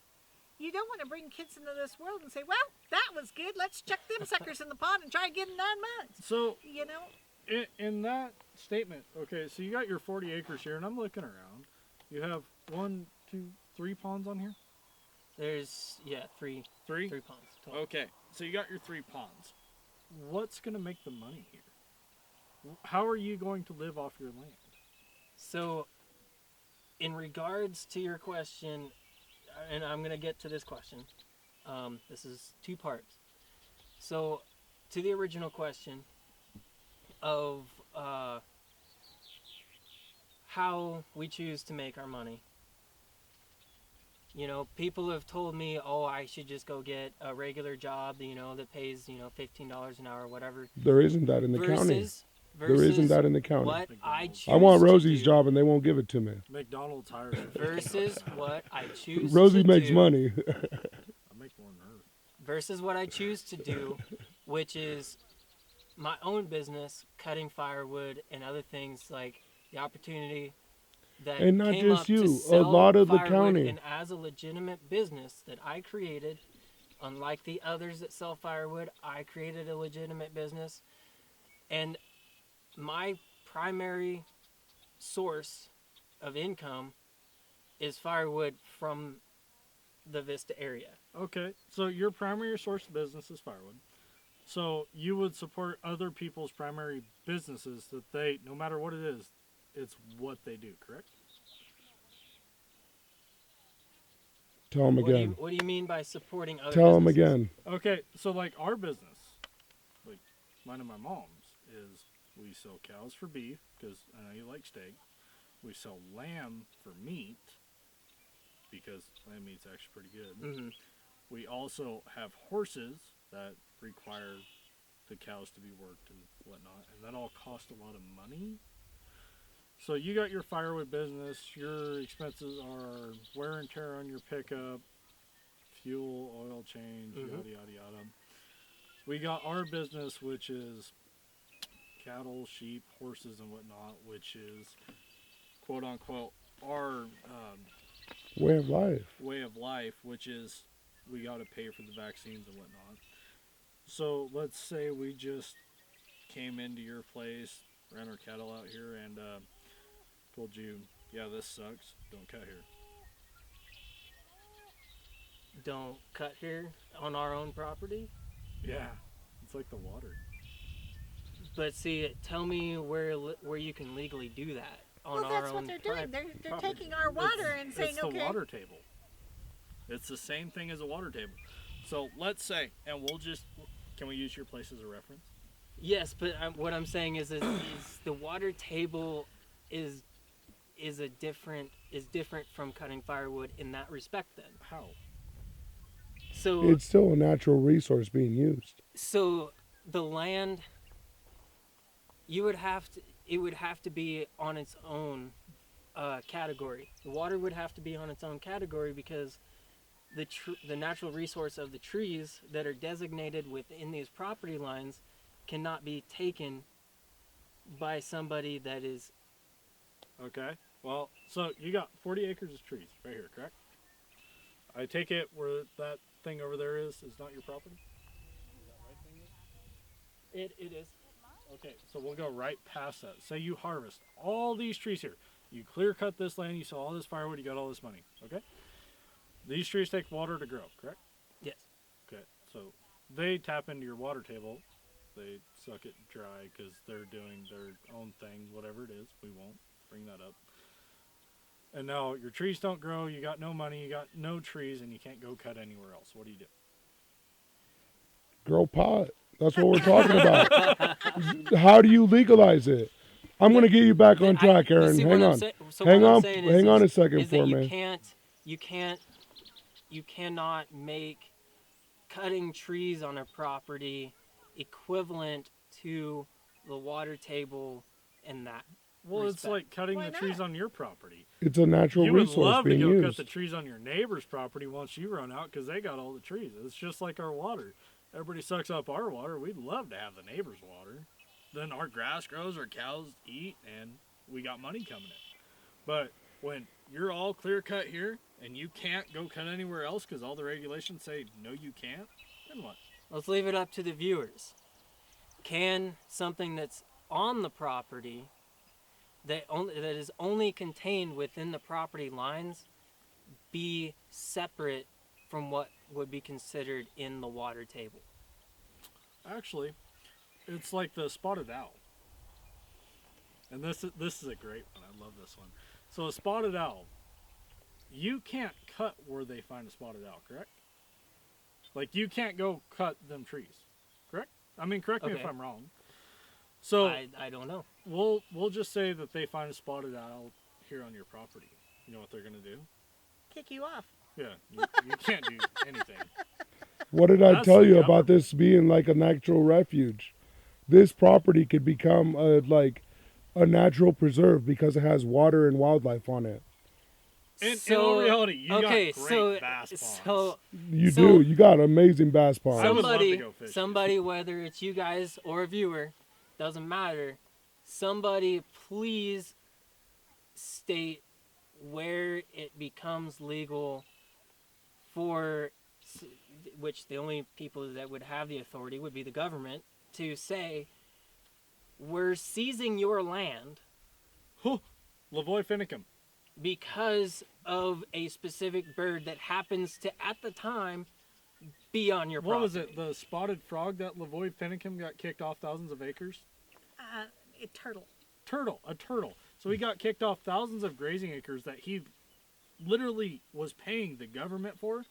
You don't want to bring kids into this world and say, well, that was good. Let's chuck them suckers in the pond and try again in 9 months. So, You know? in that statement, okay, so you got your 40 acres here, and I'm looking around. You have 1, 2, 3 ponds on here? there's, yeah, three 3? ponds total. Okay, so you got your 3 ponds. What's going to make the money here? How are you going to live off your land? So, in regards to your question, and I'm going to get to this question, this is 2 parts. So, to the original question of how we choose to make our money. You know, people have told me, oh, I should just go get a regular job, you know, that pays, you know, $15 an hour or whatever. There isn't that in the county. Versus There isn't that in the county. what I choose I want to Rosie's do. job and they won't give it to me. McDonald's hires me. Versus what I choose Rosie to makes do. money. I make more than her. Versus what I choose to do, which is my own business, cutting firewood and other things, like the opportunity that And not came just up you, to a sell lot of the firewood, county. and as a legitimate business that I created, unlike the others that sell firewood, I created a legitimate business, and my primary source of income is firewood from the Vista area. Okay, so your primary source of business is firewood. So you would support other people's primary businesses that they, no matter what it is, it's what they do, correct? Tell him What do, again. you, what do you mean by supporting other Tell him businesses? again. Okay, so like our business, like mine and my mom's, is we sell cows for beef, because I know you like steak. We sell lamb for meat, because lamb meat's actually pretty good. Mm-hmm. We also have horses that require the cows to be worked and whatnot, and that all costs a lot of money. So you got your firewood business, your expenses are wear and tear on your pickup, fuel, oil change, Mhm. yada yada yada. We got our business, which is cattle, sheep, horses, and whatnot, which is quote unquote our Way of life. way of life, which is we got to pay for the vaccines and whatnot. So let's say we just came into your place, ran our cattle out here, and told you, yeah, this sucks, don't cut here. Don't cut here on our own property. Yeah, it's like the water. But see, tell me where you can legally do that on Well, our that's own what they're doing. They're property. taking our water and saying, It's the okay. water table. It's the same thing as a water table. So let's say, and we'll just, can we use your place as a reference? Yes, but what I'm saying is the water table is different from cutting firewood in that respect. Then, How? so It's still a natural resource being used. so the land, it would have to be on its own category. The water would have to be on its own category because the natural resource of the trees that are designated within these property lines cannot be taken by somebody that is Okay. Well, so you got 40 acres of trees right here, correct? I take it where that thing over there is not your property? It is. Okay, so we'll go right past that. Say you harvest all these trees here. You clear cut this land, you sell all this firewood, you got all this money, okay? These trees take water to grow, correct? Yes. Okay, so they tap into your water table. They suck it dry because they're doing their own thing, whatever it is. We won't bring that up. And now your trees don't grow, you got no money, you got no trees, and you can't go cut anywhere else. What do you do? Grow pot. That's what we're talking about. How do you legalize it? I'm going to get you back on track, Aaron. Hang on. Hang on a second for me. You cannot make cutting trees on a property equivalent to the water table in that. Well, respect. it's like cutting Why the not? trees on your property. It's a natural You would resource love to being go used. cut the trees on your neighbor's property once you run out because they got all the trees. It's just like our water. Everybody sucks up our water. We'd love to have the neighbor's water. Then our grass grows, our cows eat, and we got money coming in. But when you're all clear cut here and you can't go cut anywhere else because all the regulations say no, you can't, then what? Let's leave it up to the viewers. Can something that's on the property that is only contained within the property lines be separate from what would be considered in the water table? Actually, it's like the spotted owl. And this is a great one. I love this one. So a spotted owl, you can't cut where they find a spotted owl, correct? Like you can't go cut them trees, correct? I mean, correct me if Okay. I'm wrong. So I don't know. we'll just say that they find a spotted owl here on your property. You know what they're gonna do? Kick you off. Yeah, you can't do anything. What did I That's tell the you about government. this being like a natural refuge? This property could become a natural preserve because it has water and wildlife on it. In all reality, you got great so bass ponds. so You So- do. You got amazing bass ponds. I would love to somebody, go fishing. somebody, whether it's you guys or a viewer, doesn't matter. Somebody, please state where it becomes legal for, which the only people that would have the authority would be the government, to say, we're seizing your land Lavoy Finicum. because of a specific bird that happens to, at the time, be on your property. What was it? The spotted frog that Lavoy Finicum got kicked off thousands of acres? A turtle. A turtle. So he got kicked off thousands of grazing acres that he literally was paying the government for.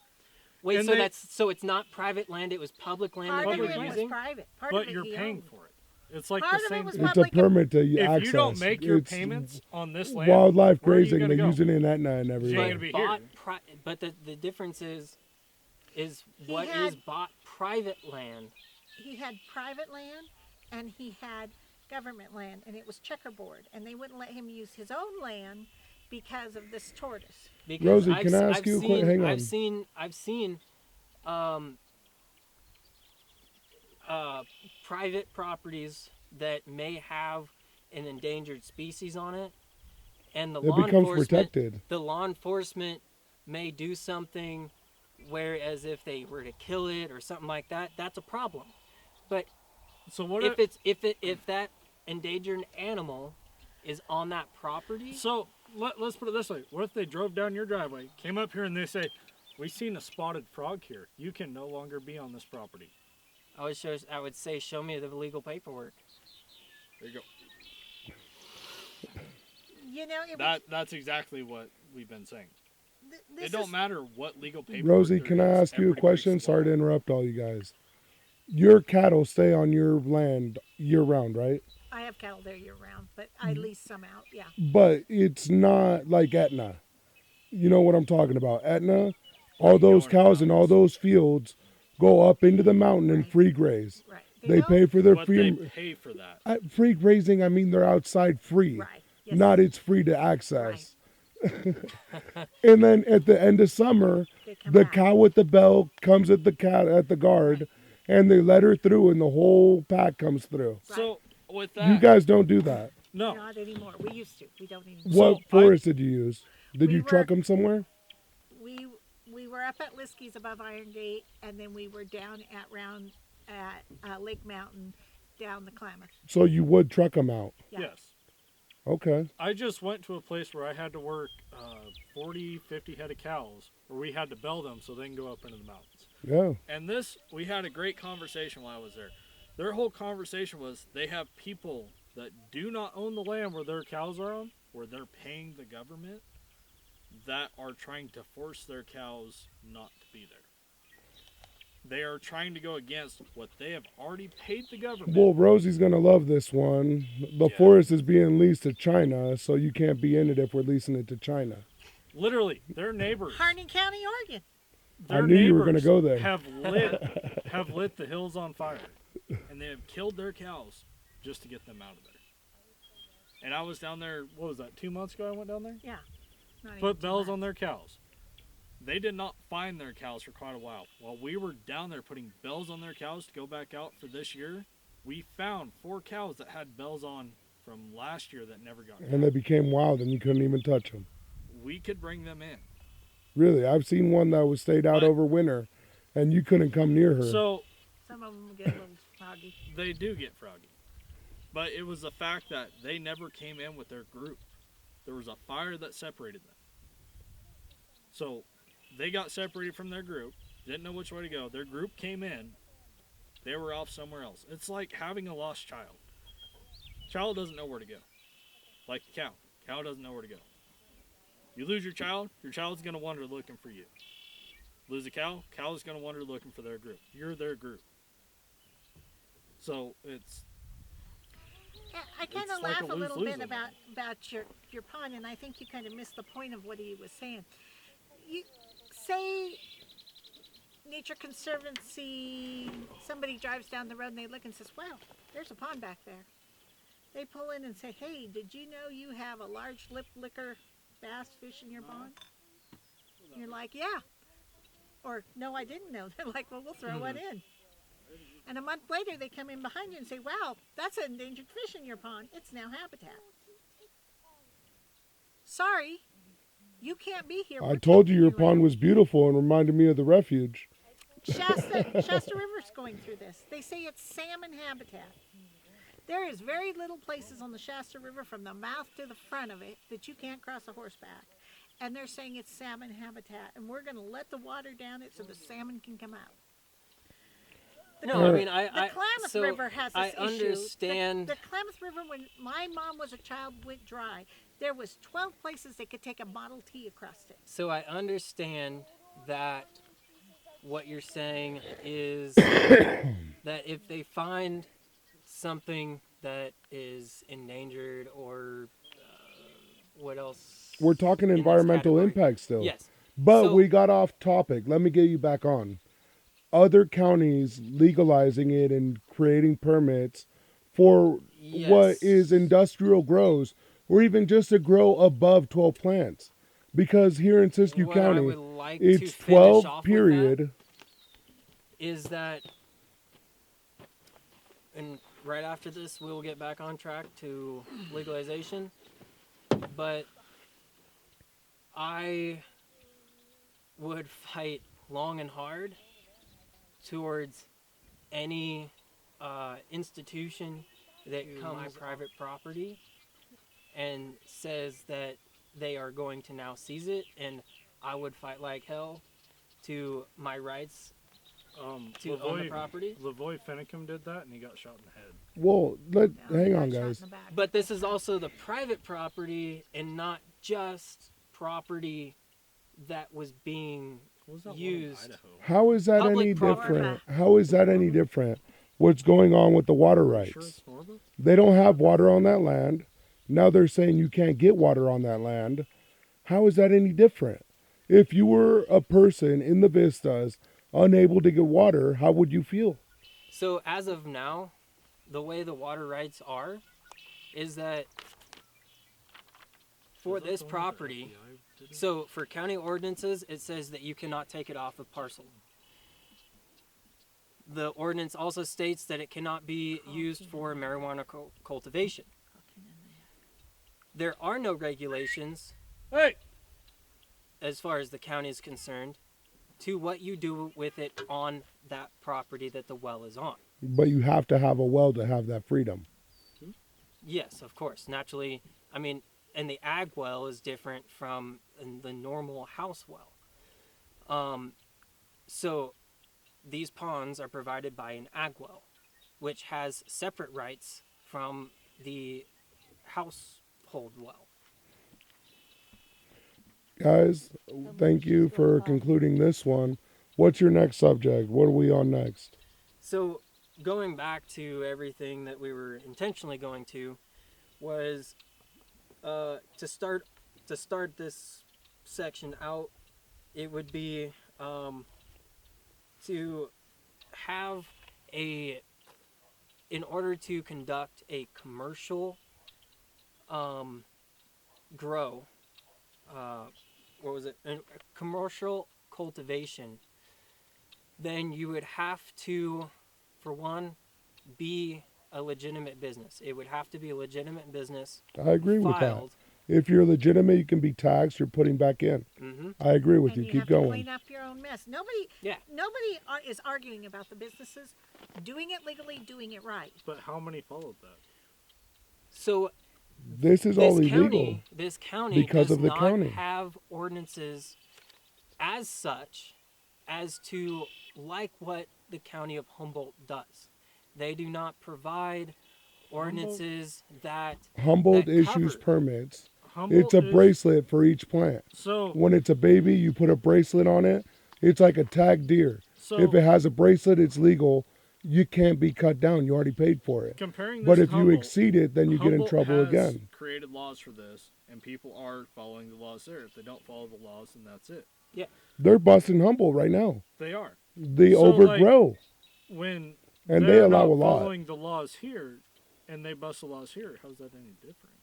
Wait, and so they- so it's not private land, it was public land Part that of you it were was using? private. Part But of it you're he paying owned. for it. It's like Part the of it same. was It's a public- permit to If access. you don't make your It's payments on this land, wildlife where are you grazing, gonna they're go? using it in Etna and You ain't everywhere. gonna be Bought here. but the difference is He what is had- bought private land. He had private land and he had government land, and it was checkerboard, and they wouldn't let him use his own land because of this tortoise. Because Rosie, can I ask you a quick- hang on. I've seen private properties that may have an endangered species on it, and It becomes protected. the law enforcement may do something, whereas if they were to kill it or something like that, that's a problem. But So what if that endangered animal is on that property, So let's put it this way. What if they drove down your driveway, came up here, and they say, "We seen a spotted frog here. You can no longer be on this property." I would say, show me the legal paperwork. There you go. You know, it was, That's exactly what we've been saying. this It don't is- matter what legal paperwork. Rosie, there can I is, ask you a everybody question? breaks the Sorry to law. interrupt all you guys. Your cattle stay on your land year round, right? I have cattle there year round, but I lease some out. Yeah. But it's not like Etna. You know what I'm talking about? Etna, all those Going cows and all mountains. those fields go up into the mountain and Right. free graze. Right. They don't- pay for their But they free pay for that. free grazing. I mean, they're outside free, Right. Yes. not it's free to access. And then at the end of summer, They come the back. cow with the bell comes at the guard, and they let her through, and the whole pack comes through. So with that, You guys don't do that. No. Not anymore. We used to. We don't anymore. What So, forest did you use? Did We you truck were- them somewhere? We were up at Liskey's above Iron Gate, and then we were down at Lake Mountain, down the Klamath. So you would truck them out. Yeah. Yes. Okay. I just went to a place where I had to work 40, 50 head of cows, where we had to bell them so they can go up into the mountains. Yeah. And we had a great conversation while I was there. Their whole conversation was they have people that do not own the land where their cows are on, where they're paying the government, that are trying to force their cows not to be there. They are trying to go against what they have already paid the government. Well, Rosie's gonna love this one. The Yeah. forest is being leased to China, so you can't be in it if we're leasing it to China. Literally, their neighbors. Harney County, Oregon. I Their knew you were neighbors gonna go there. have lit the hills on fire, and they have killed their cows just to get them out of there. And I was down there. What was that? 2 months ago, I went down there. Yeah. Not even Put too bells much. on their cows. They did not find their cows for quite a while. While we were down there putting bells on their cows to go back out for this year, we found 4 cows that had bells on from last year that never got And they became wild, and you couldn't even touch them. We could bring them in. Really, I've seen one that was stayed out But- over winter, and you couldn't come near her. So Some of them get a little foggy. they do get froggy. But it was the fact that they never came in with their group. There was a fire that separated them. So they got separated from their group, didn't know which way to go. Their group came in, they were off somewhere else. It's like having a lost child. Child doesn't know where to go. Like the cow. Cow doesn't know where to go. You lose your child's going to wander looking for you. Lose a cow, cow is going to wander looking for their group. You're their group. So it's Yeah, I kind It's of like laugh a a little lose-lose bit on that. about your pond, and I think you kind of missed the point of what he was saying. You say Nature Conservancy, somebody drives down the road and they look and says, "Wow, there's a pond back there." They pull in and say, "Hey, did you know you have a large lip licker bass fish in your pond?" And you're like, "Yeah," or "No, I didn't know." They're like, "Well, we'll throw one in." And a month later, they come in behind you and say, "Wow, that's an endangered fish in your pond. It's now habitat." Sorry, you can't be here. I We're told you taking your pond around. was beautiful and reminded me of the refuge. Shasta River's going through this. They say it's salmon habitat. There is very little places on the Shasta River from the mouth to the front of it that you can't cross a horseback. And they're saying it's salmon habitat. And we're going to let the water down it so the salmon can come out. No, I mean, The Klamath so River has I this issue. understand. The Klamath River, when my mom was a child, went dry. There was 12 places they could take a Model T across it. So I understand that what you're saying is that if they find something that is endangered or what else? We're talking in this environmental category? impact still. Yes. But So- we got off topic. Let me get you back on. Other counties legalizing it and creating permits for Yes. what is industrial grows, or even just to grow above 12 plants. Because here in Siskiyou What I County, would like to it's finish 12 off with period. that is that, and right after this, we'll get back on track to legalization. But I would fight long and hard towards any institution that comes private property and says that they are going to now seize it, and I would fight like hell to my rights to own the property. Lavoy Finicum did that, and he got shot in the head. Well, Now, hang they on, got shot in guys. the back. But this is also the private property and not just property that was being What was that used. one in Idaho? How is that Public any property. different? How is that any different? What's going on with the water Sure, rights? it's Norba? They don't have water on that land. Now they're saying you can't get water on that land. How is that any different? If you were a person in the vistas unable to get water, how would you feel? So as of now, the way the water rights are is that for Was that this the one that property, FBI did it? so for county ordinances, it says that you cannot take it off of parcel. The ordinance also states that it cannot be used for marijuana cultivation. there are no regulations Hey, as far as the county is concerned to what you do with it on that property that the well is on. But you have to have a well to have that freedom. Yes, of course. Naturally, I mean, and the ag well is different from the normal house well. So these ponds are provided by an ag well, which has separate rights from the household well. Guys, thank you for concluding this one. What's your next subject? What are we on next? So going back to everything that we were intentionally going to was to start this section out, it would be to have in order to conduct a commercial grow, a commercial cultivation, then you would have to, for one, be a legitimate business. It would have to be a legitimate business. I agree with that. Filed. If you're legitimate, you can be taxed. You're putting back in. Mm-hmm. I agree with And you. you Keep have going. to clean up your own mess. Nobody is arguing about the businesses doing it legally, doing it right. but how many followed that? So This is all illegal. This county because does of the not county. have ordinances as such as to like what the county of Humboldt does. They do not provide ordinances that Humboldt that issues cover. permits. Humboldt It's a is- bracelet for each plant. So, When it's a baby, you put a bracelet on it. It's like a tagged deer. so If it has a bracelet, it's legal. You can't be cut down. You already paid for it. comparing this But to if you Humboldt, exceed it, then you get in Humboldt trouble has again. created laws for this, and people are following the laws there. If they don't follow the laws, then that's it. They're busting Humboldt right now. They are. They So, overgrow. When And they're they allow not a lot. following the laws here, and they bust the laws here, how's that any different?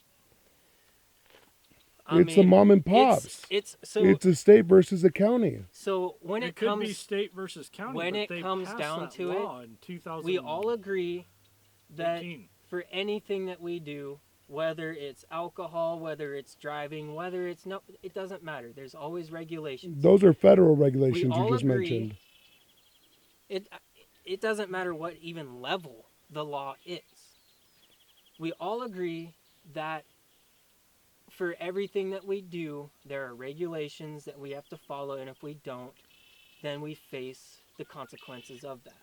It's the mom and pops. It's so It's a state versus a county. so when it it could comes be state versus county. when but it they comes passed down that to law in 2018. we all agree that for anything that we do, whether it's alcohol, whether it's driving, whether it's no, it doesn't matter. There's always regulations. Those are federal We regulations you all just agree. mentioned. It doesn't matter what even level the law is. We all agree that for everything that we do, there are regulations that we have to follow, and if we don't, then we face the consequences of that.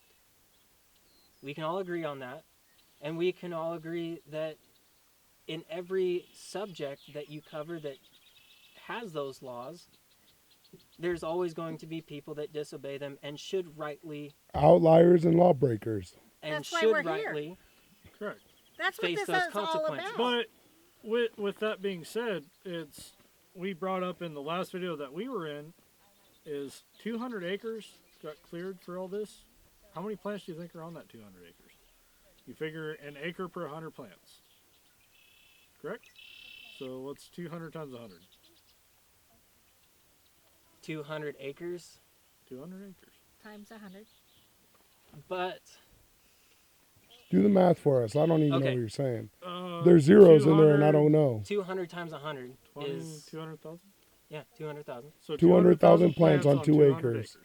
We can all agree on that, and we can all agree that in every subject that you cover that has those laws, there's always going to be people that disobey them and should rightly Outliers and lawbreakers. and That's why should we're here. rightly Correct. That's what face this those is all consequences. about. But with that being said, we brought up in the last video that we were in is 200 acres got cleared for all this. How many plants do you think are on that 200 acres? You figure an acre per 100 plants. Correct? So what's 200 times 100? 200 acres, 200 acres. Times 100. but Do the math for us. I don't even know Okay. what you're saying. Uh, There's zeros in there, and I 200, don't know. 200 times 100 20, is 200,000? yeah, 200,000. So 200,000 plants on 2 200 acres.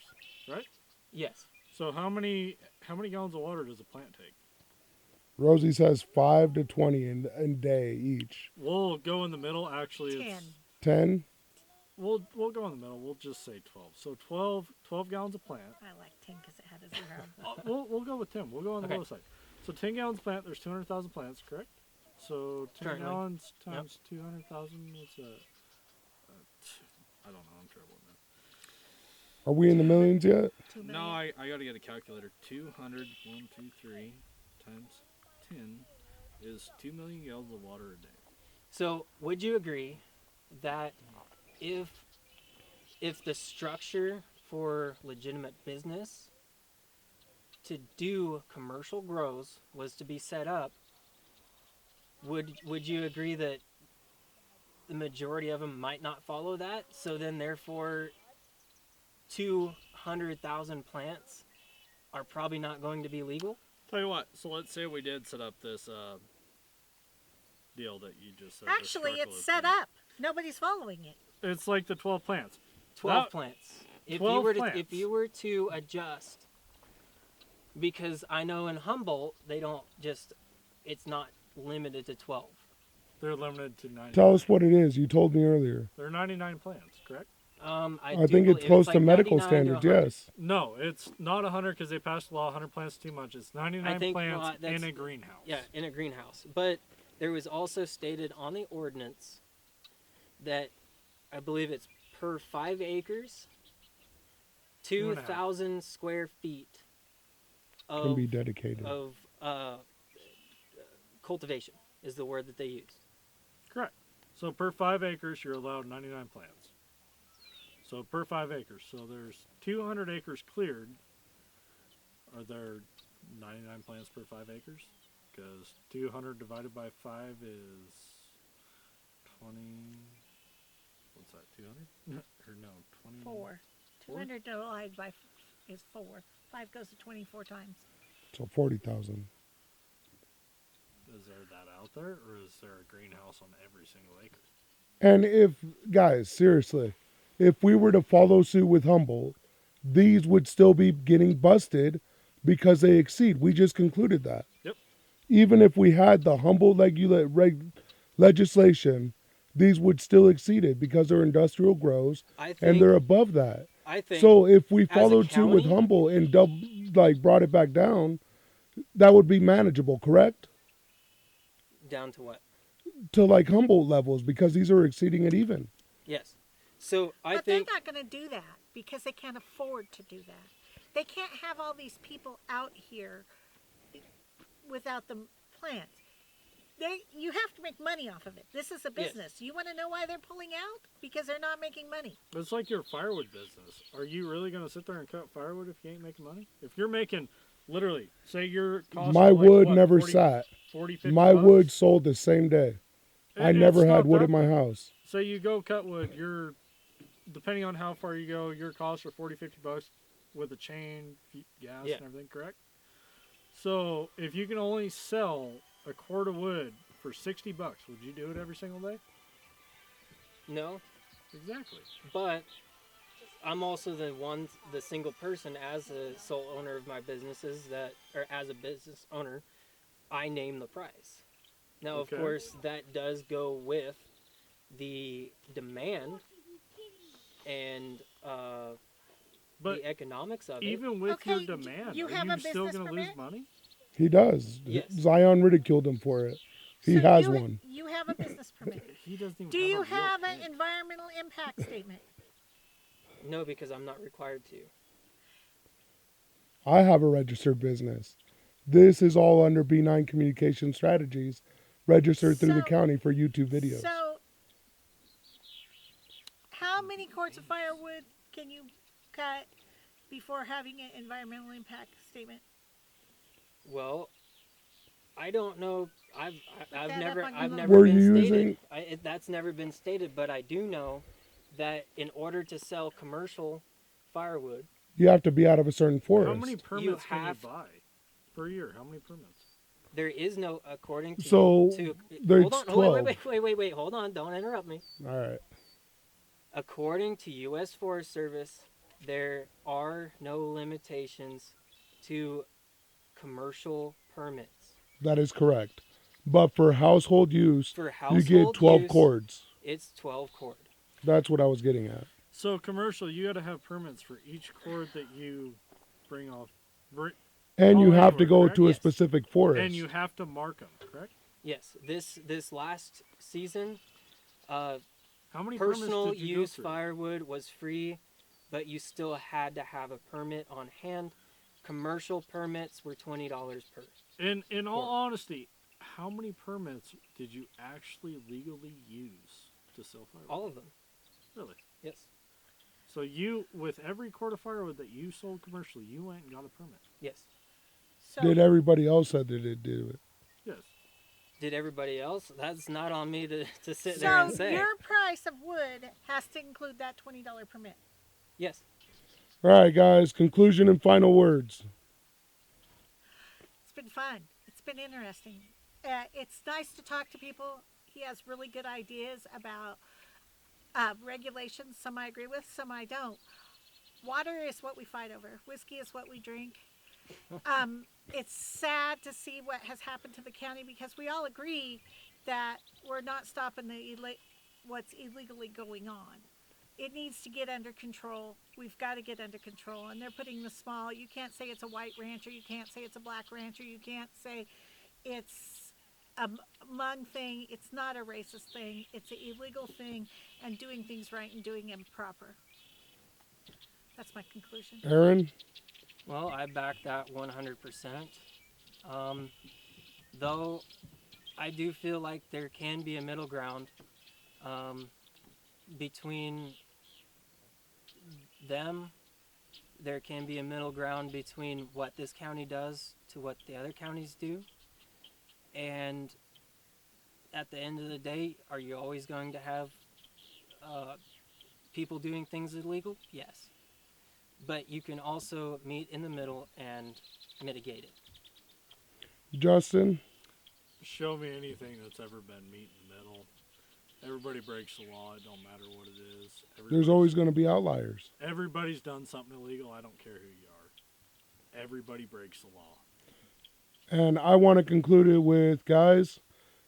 Right? Yes. So how many gallons of water does a plant take? Rosie says 5 to 20 in day each. We'll go in the middle. Actually, 10. it's 10? we'll go in the middle. We'll just say 12. So 12 gallons a plant. I like 10 because it had a 0. We'll go with 10. We'll go on the Okay. low side. So 10 gallons a plant. There's 200,000 plants, correct? So 10 Currently. gallons times 200,000. What's that? I don't know. I'm terrible at math. Are we in the millions yet? 2 million. No, I got to get a calculator. 200, 1, 2, 3 times 10 is 2 million gallons of water a day. So, would you agree that if the structure for legitimate business to do commercial grows was to be set up, would you agree that the majority of them might not follow that? So then, therefore, 200,000 plants are probably not going to be legal? Tell you what. So let's say we did set up this deal that you just said. Actually, it's set up. Nobody's following it. It's like the 12 plants. 12 plants. If 12 if you were to adjust, because I know in Humboldt they don't just, it's not limited to 12. They're limited to 99. Tell us what it is. You told me earlier. They're 99 plants, correct? I think it's close to medical standards, yes. No, it's not 100 because they passed a law. 100 plants is too much. It's 99 plants in a greenhouse. Yeah, in a greenhouse. But there was also stated on the ordinance that I believe it's per 5 acres, 2,000 square feet of, Can be dedicated. of cultivation is the word that they used. Correct. So per 5 acres, you're allowed 99 plants. So per 5 acres. So there's 200 acres cleared. Are there 99 plants per 5 acres? Because 200 divided by 5 is 20. What's that, 200? Or no, 20. 4. 200 divided by is 4. 5 goes to 24 times. So 40,000. Is there that out there? Or is there a greenhouse on every single acre? And if, guys, seriously, if we were to follow suit with Humboldt, these would still be getting busted because they exceed. We just concluded that. Yep. Even if we had the Humboldt legislation, these would still exceed it because they're industrial grows and they're above that. I think So if we followed suit with Humboldt and brought it back down, that would be manageable, correct? down to what? To like Humboldt levels because these are exceeding it even. Yes. So I But think they're not going to do that because they can't afford to do that. They can't have all these people out here without the plants. You have to make money off of it. This is a business. You want to know why they're pulling out? Because they're not making money. It's like your firewood business. Are you really going to sit there and cut firewood if you ain't making money? If you're making, literally, say your cost My like, wood what, never 40, sat. 40, 50 My bucks? wood sold the same day. I never had wood in my house. Say you go cut wood, depending on how far you go, your costs are 40, 50 bucks with a chain, gas, and everything, correct? So if you can only sell a cord of wood for 60 bucks, would you do it every single day? no, Exactly. but I'm also the single person as a sole owner of my businesses or as a business owner, I name the price. Now, Okay. of course, that does go with the demand and But the economics of it. even with Okay, your demand, you have are a you still business going to lose permit? money? He does. Yes. Zion ridiculed him for it. He So has you, one. You have a business permit. He doesn't even Do have you a real have an thing. environmental impact statement? No, because I'm not required to. I have a registered business. This is all under B9 Communication Strategies, registered through the So- county for YouTube videos. So, how many cords of firewood can you cut before having an environmental impact statement? Well, I don't know. I've that never up on I've Google. never Were been you stated. using- That's never been stated, but I do know that in order to sell commercial firewood, You have to be out of a certain forest. How many permits can you have- buy per year? How many permits? there is no according to So, there's hold on, 12. wait, hold on, don't interrupt me. All right. According to U.S. Forest Service, there are no limitations to commercial permits. That is correct. But for household use, For you household get 12 use, cords. It's 12 cord. That's what I was getting at. So commercial, you got to have permits for each cord that you bring off, And you All have to anywhere, go correct? to a Yes. specific forest. and you have to mark them, correct? Yes, this last season, How many personal permits did you go use through? firewood was free, but you still had to have a permit on hand. Commercial permits were $20 per. In all cord. honesty, how many permits did you actually legally use to sell firewood? All of them. Really? Yes. So you, with every cord of firewood that you sold commercially, you went and got a permit. Yes. So, Did everybody else said that it did it? Yes. Did everybody else? That's not on me to sit there and so say. your price of wood has to include that $20 permit. Yes. All right, guys. Conclusion and final words. It's been fun. It's been interesting. it's nice to talk to people. He has really good ideas about regulations. Some I agree with, some I don't. Water is what we fight over. Whiskey is what we drink. It's sad to see what has happened to the county because we all agree that we're not stopping what's illegally going on. It needs to get under control. We've got to get under control. And they're putting the small, you can't say it's a white rancher. You can't say it's a black rancher. You can't say it's a Hmong thing. It's not a racist thing. It's an illegal thing and doing things right and doing them proper. That's my conclusion. Aaron? Well, I back that 100%. Though I do feel like there can be a middle ground between them. There can be a middle ground between what this county does to what the other counties do. And at the end of the day, are you always going to have people doing things illegal? Yes. But you can also meet in the middle and mitigate it. Justin? Show me anything that's ever been meet in the middle. Everybody breaks the law. It don't matter what it is. There's always going to be outliers. Everybody's done something illegal. I don't care who you are. Everybody breaks the law. And I want to conclude it with, guys,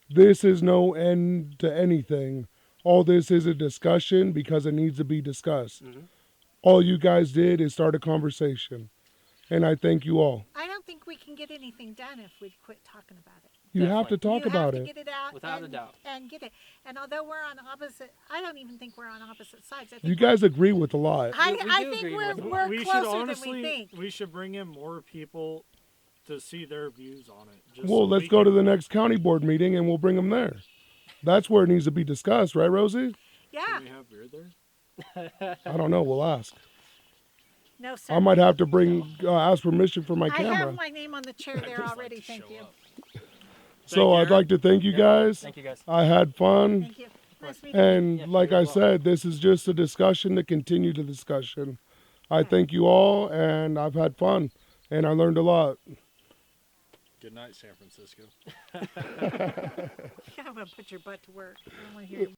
this is no end to anything. All this is a discussion because it needs to be discussed. Mm-hmm. All you guys did is start a conversation. And I thank you all. I don't think we can get anything done if we quit talking about it. You have to talk you about have it. to get it out Without a doubt. And get it. And although we're on opposite, I don't even think we're on opposite sides. I think You guys agree with a lot. We I do think agree we're, with we're we should closer honestly, than we think. we should bring in more people to see their views on it. Just Well, so let's we go can- to the next county board meeting and we'll bring them there. That's where it needs to be discussed, right, Rosie? Yeah. Can we have beer there? I don't know. We'll ask. No, sir. I might have to ask permission for my I camera. have my name on the chair there Just like already. to Thank show you. up. So Thank I'd you. like to thank you guys. Thank you, guys. I had fun. Thank you. Nice meeting you. And Yeah, like you I as well. said, this is just a discussion to continue the discussion. I thank you all, and I've had fun, and I learned a lot. Good night, San Francisco. I'm going to put your butt to work. I don't want to hear you.